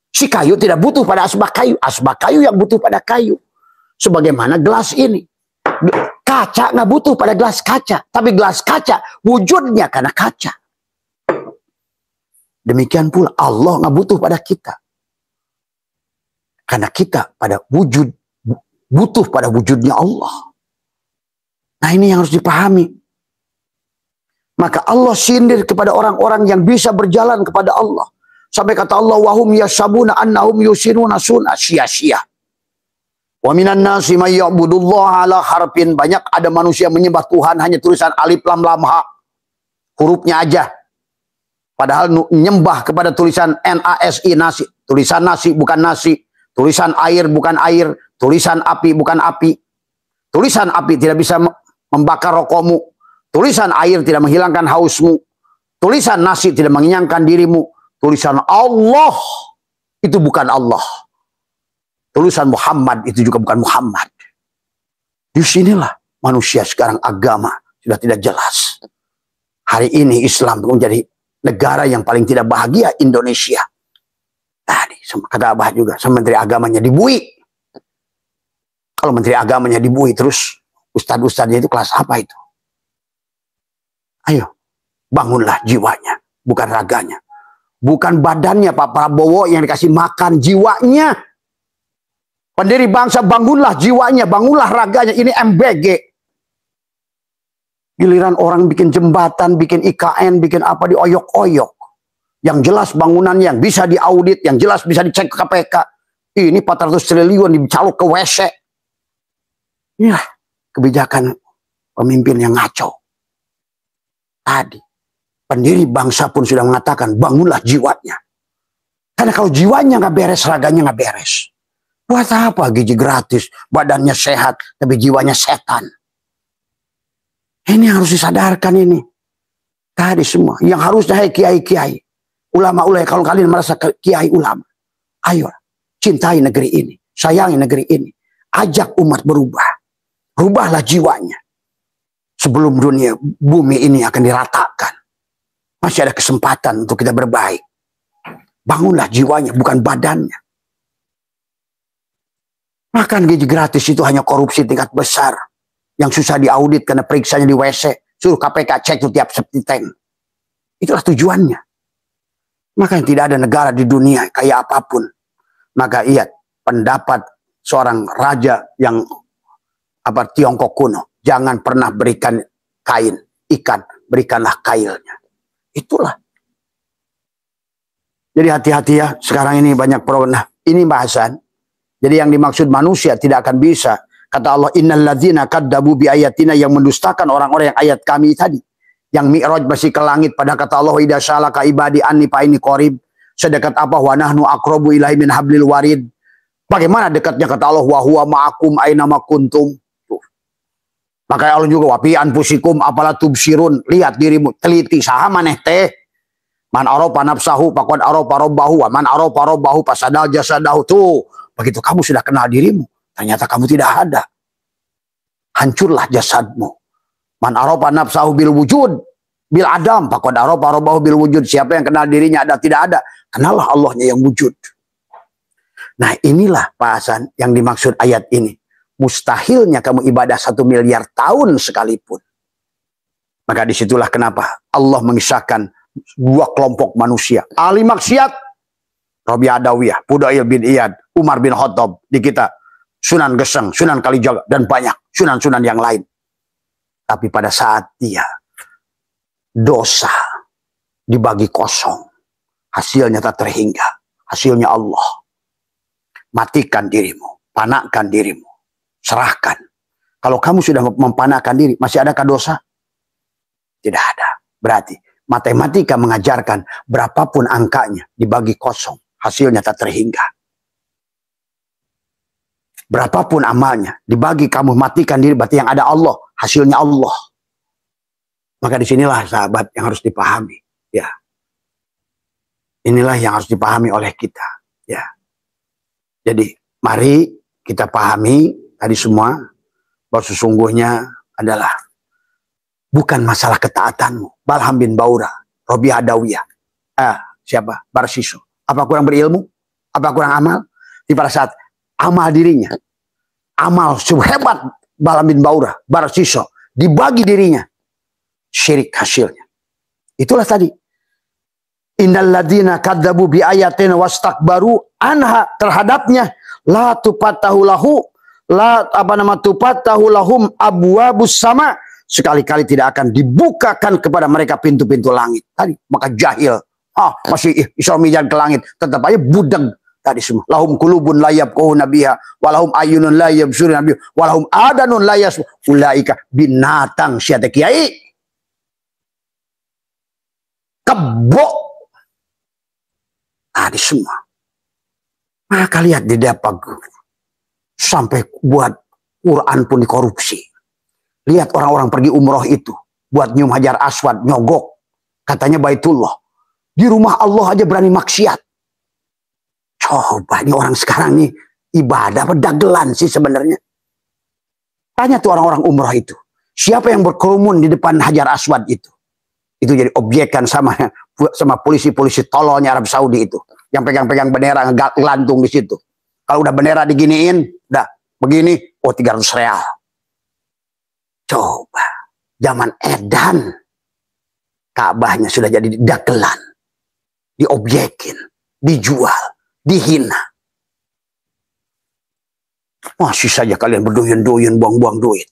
Si kayu tidak butuh pada asbak kayu. Asbak kayu yang butuh pada kayu. Sebagaimana gelas ini. Kaca nggak butuh pada gelas kaca. Tapi gelas kaca wujudnya karena kaca. Demikian pula Allah nggak butuh pada kita. Karena kita pada wujud. Butuh pada wujudnya Allah. Nah ini yang harus dipahami. Maka Allah sindir kepada orang-orang yang bisa berjalan kepada Allah. Sampai kata Allah, wahum yasabuna annahum yusiruna sun'a sia-sia. Wa minan nasi may ya'budullah ala harfin. Banyak ada manusia menyembah Tuhan hanya tulisan alif lam lam ha. Hurufnya aja. Padahal menyembah kepada tulisan NASI nasi. Tulisan nasi bukan nasi. Tulisan air bukan air. Tulisan api bukan api. Tulisan api tidak bisa membakar rokokmu. Tulisan air tidak menghilangkan hausmu. Tulisan nasi tidak mengenyangkan dirimu. Tulisan Allah itu bukan Allah. Tulisan Muhammad itu juga bukan Muhammad. Di sinilah manusia sekarang agama sudah tidak jelas. hari ini Islam menjadi negara yang paling tidak bahagia, Indonesia. Tadi kata Abah juga, sama menteri agamanya dibui. Kalau menteri agamanya dibui terus, ustadz-ustadznya itu kelas apa itu? Ayo, bangunlah jiwanya, bukan raganya. Bukan badannya Pak Prabowo yang dikasih makan, jiwanya. Pendiri bangsa, bangunlah jiwanya, bangunlah raganya. Ini MBG. Giliran orang bikin jembatan, bikin IKN, bikin apa, dioyok-oyok. Yang jelas bangunan yang bisa diaudit, yang jelas bisa dicek ke KPK. Ini 400 triliun dicaluk ke WC. Inilah kebijakan pemimpin yang ngaco. Tadi, pendiri bangsa pun sudah mengatakan, bangunlah jiwanya. Karena kalau jiwanya nggak beres, raganya nggak beres. Buat apa gizi gratis, badannya sehat, tapi jiwanya setan. Ini harus disadarkan ini. Tadi semua, yang harusnya kiai-kiai. Ulama-ulama, kalau kalian merasa kiai ulama. Ayo, cintai negeri ini. Sayangi negeri ini. Ajak umat berubah. Rubahlah jiwanya. Sebelum dunia, bumi ini akan diratakan. Masih ada kesempatan untuk kita berbaik. Bangunlah jiwanya, bukan badannya. Makan gaji gratis itu hanya korupsi tingkat besar. Yang susah diaudit karena periksanya di WC. Suruh KPK cek itu tiap septi tank. Itulah tujuannya. Maka tidak ada negara di dunia kayak apapun. Maka iya, pendapat seorang raja yang Tiongkok kuno. Jangan pernah berikan kain, ikan. Berikanlah kailnya. Itulah. Jadi hati-hati ya. Sekarang ini banyak problem. Nah, ini bahasan. Jadi yang dimaksud manusia tidak akan bisa. Kata Allah, innal ladzina kadzabu bi ayatina, yang mendustakan orang-orang yang ayat kami tadi. Yang mi'raj masih ke langit, pada kata Allah, idza salaka ibadi anni fa inni qarib. Sedekat apa wa nahnu aqrabu ilaihi min hablil warid. Bagaimana dekatnya kata Allah, wa huwa ma'akum aina ma kuntum. Maka Allah juga, wa fi anfusikum apala tubsirun. Lihat dirimu, teliti saha maneh teh. Man arafa nafsahu faqad arafa rabbahu, wa man arafa rabbahu fasadal jasadahu. Tuh, begitu kamu sudah kenal dirimu, ternyata kamu tidak ada. Hancurlah jasadmu. Man arafa nafsahu bil wujud, bil adam, faqad arafa rabbahu bil wujud. Siapa yang kenal dirinya ada tidak ada, kenallah Allahnya yang wujud. Nah, inilah bahasan yang dimaksud ayat ini. Mustahilnya kamu ibadah 1 miliar tahun sekalipun. Maka disitulah kenapa Allah mengisahkan dua kelompok manusia. Ahli maksiat, Rabi Adawiyah, Fudail bin Iyad, Umar bin Khattab, di kita Sunan Geseng, Sunan Kalijaga, dan banyak sunan-sunan yang lain. Tapi pada saat dia dosa dibagi kosong, hasilnya tak terhingga, hasilnya Allah. Matikan dirimu, panakkan dirimu, serahkan. Kalau kamu sudah mempanakkan diri, masih adakah dosa? Tidak ada. Berarti matematika mengajarkan berapapun angkanya dibagi kosong, hasilnya tak terhingga. Berapapun amalnya dibagi kamu matikan diri, berarti yang ada Allah, hasilnya Allah. Maka disinilah sahabat yang harus dipahami. Ya, inilah yang harus dipahami oleh kita. Ya, jadi mari kita pahami tadi semua bahwa sesungguhnya adalah bukan masalah ketaatanmu. Balham bin Baura, Robi Adawiyah, siapa? Barsiso. Apa kurang berilmu? Apa kurang amal? Di pada saat amal dirinya, amal sehebat Balham bin Baura, Barsiso, dibagi dirinya, syirik hasilnya. Itulah tadi. Innal ladzina kadzabu bi ayatina wastakbaru anha, terhadapnya la tupatahu lahu, tupatahu lahum abwabus sama, sekali-kali tidak akan dibukakan kepada mereka pintu-pintu langit. Tadi maka jahil, masih Isra Mi'raj ke langit, tetap aja budeg tadi semua. Lahum qulubun la yafqahuna biha, walahum ayunun la yabsuruna biha, walahum adanun la yasma, ulaika binatang siate kiai. Kebo tadi semua. Maka lihat di Depok sampai buat Quran pun dikorupsi. Lihat orang-orang pergi umroh itu buat nyium Hajar Aswad, nyogok, katanya Baitullah. Di rumah Allah aja berani maksiat. Coba ini orang sekarang nih ibadah apa dagelan sih sebenarnya. Tanya tuh orang-orang umroh itu, siapa yang berkerumun di depan Hajar Aswad itu? Itu jadi objekan sama polisi-polisi tololnya Arab Saudi itu. Yang pegang-pegang bendera ngelantung di situ. Kalau udah bendera diginiin, udah begini, oh 300 real. Coba, zaman edan, Ka'bahnya sudah jadi dagelan, diobjekin, dijual, dihina. Masih saja kalian berduyun-duyun, buang-buang duit.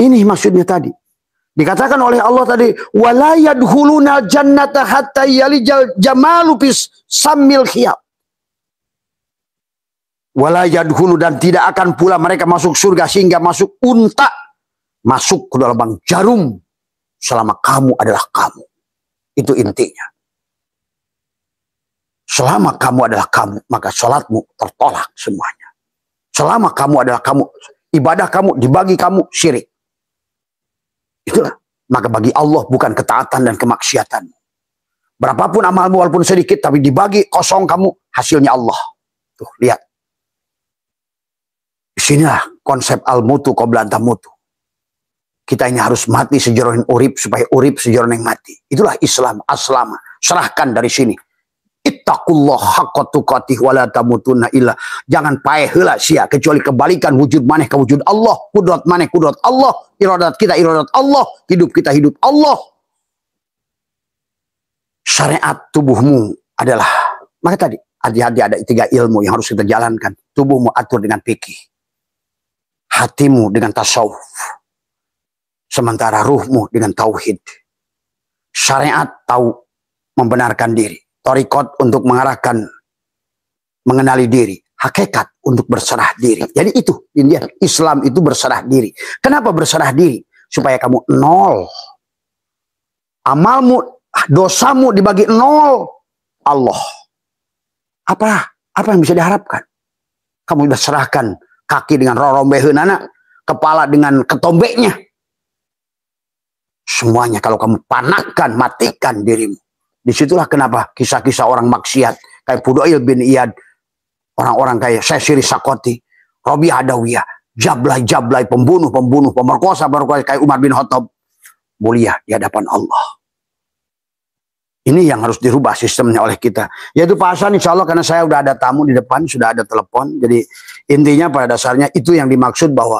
Ini maksudnya tadi. Dikatakan oleh Allah tadi, wala yadkhuluna jannata hatta yalijal jamalu fis sammil khiyab. Wala yadkhulu, dan tidak akan pula mereka masuk surga sehingga masuk unta masuk ke dalam lubang jarum selama kamu adalah kamu. Itu intinya. Selama kamu adalah kamu, maka sholatmu tertolak semuanya. Selama kamu adalah kamu, ibadah kamu dibagi kamu syirik. Itulah. Maka bagi Allah bukan ketaatan dan kemaksiatan. Berapapun amalmu walaupun sedikit, tapi dibagi kosong kamu, hasilnya Allah. Tuh, lihat. Disinilah konsep al-mutu qabla tamutu. Kita ini harus mati sejerohin urip, supaya urip sejerohin mati. Itulah Islam, aslama. Serahkan dari sini. Ittaqullah haqqa tuqatih wa la tamutunna illa. Jangan paeh heula sia kecuali kebalikan wujud maneh ke wujud Allah, kudrat maneh kudrat Allah, iradat kita iradat Allah, hidup kita hidup Allah. Syariat tubuhmu adalah, maka tadi hati-hati ada 3 ilmu yang harus kita jalankan. Tubuhmu atur dengan fikih, hatimu dengan tasawuf, sementara ruhmu dengan tauhid. Syariat tahu membenarkan diri, Thariqat untuk mengarahkan, mengenali diri, hakikat untuk berserah diri. Jadi itu, Islam itu berserah diri. Kenapa berserah diri? Supaya kamu nol. Amalmu, dosamu dibagi nol. Allah. Apa yang bisa diharapkan? Kamu sudah serahkan kaki dengan rorombeheunana, kepala dengan ketombeknya. Semuanya kalau kamu panakkan, matikan dirimu. Disitulah kenapa kisah-kisah orang maksiat kayak Fudail bin Iyad, orang-orang kayak Sesiri Sakoti, Robi Adawiyah, Jablay, pembunuh, pemerkosa kayak Umar bin Khattab, mulia di hadapan Allah. Ini yang harus dirubah sistemnya oleh kita. Yaitu Pak Hasan, insya Allah, karena saya udah ada tamu di depan, sudah ada telepon. Jadi intinya pada dasarnya itu yang dimaksud bahwa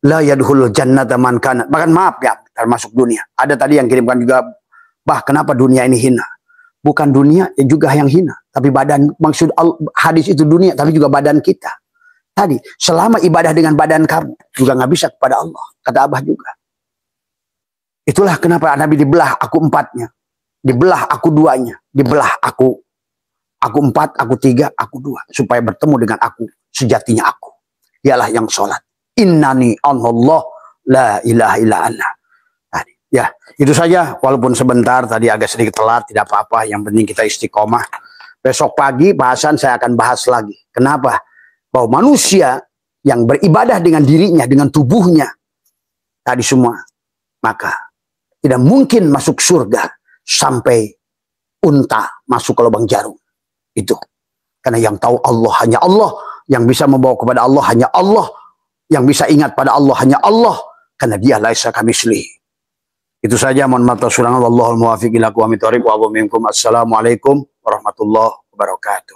la yadkhulul jannata man kana. Bahkan maaf ya, termasuk dunia. Ada tadi yang kirimkan juga, bah, kenapa dunia ini hina? Bukan dunia ya juga yang hina, tapi badan. Maksud hadis itu dunia, tapi juga badan kita. Tadi, selama ibadah dengan badan kamu, juga nggak bisa kepada Allah. Kata Abah juga. Itulah kenapa Nabi dibelah, aku 4-nya. Dibelah aku 2-nya. Dibelah aku 4, aku 3, aku 2. Supaya bertemu dengan aku, sejatinya aku. Dialah yang sholat. Innani Allah, la ilaha illa ana. Ya, itu saja. Walaupun sebentar, tadi agak sedikit telat, tidak apa-apa. Yang penting kita istiqomah. Besok pagi, bahasan saya akan bahas lagi. Kenapa? Bahwa manusia yang beribadah dengan dirinya, dengan tubuhnya, tadi semua, maka tidak mungkin masuk surga sampai unta masuk ke lubang jarum. Itu. Karena yang tahu Allah hanya Allah. Yang bisa membawa kepada Allah hanya Allah. Yang bisa ingat pada Allah hanya Allah. Karena dia laisa kamitslihi. Itu saja, mohon maaf atas kurangnya. Wallahul muwaffiq ila aqwamit thoriq wa minkum. Assalamualaikum warahmatullahi wabarakatuh.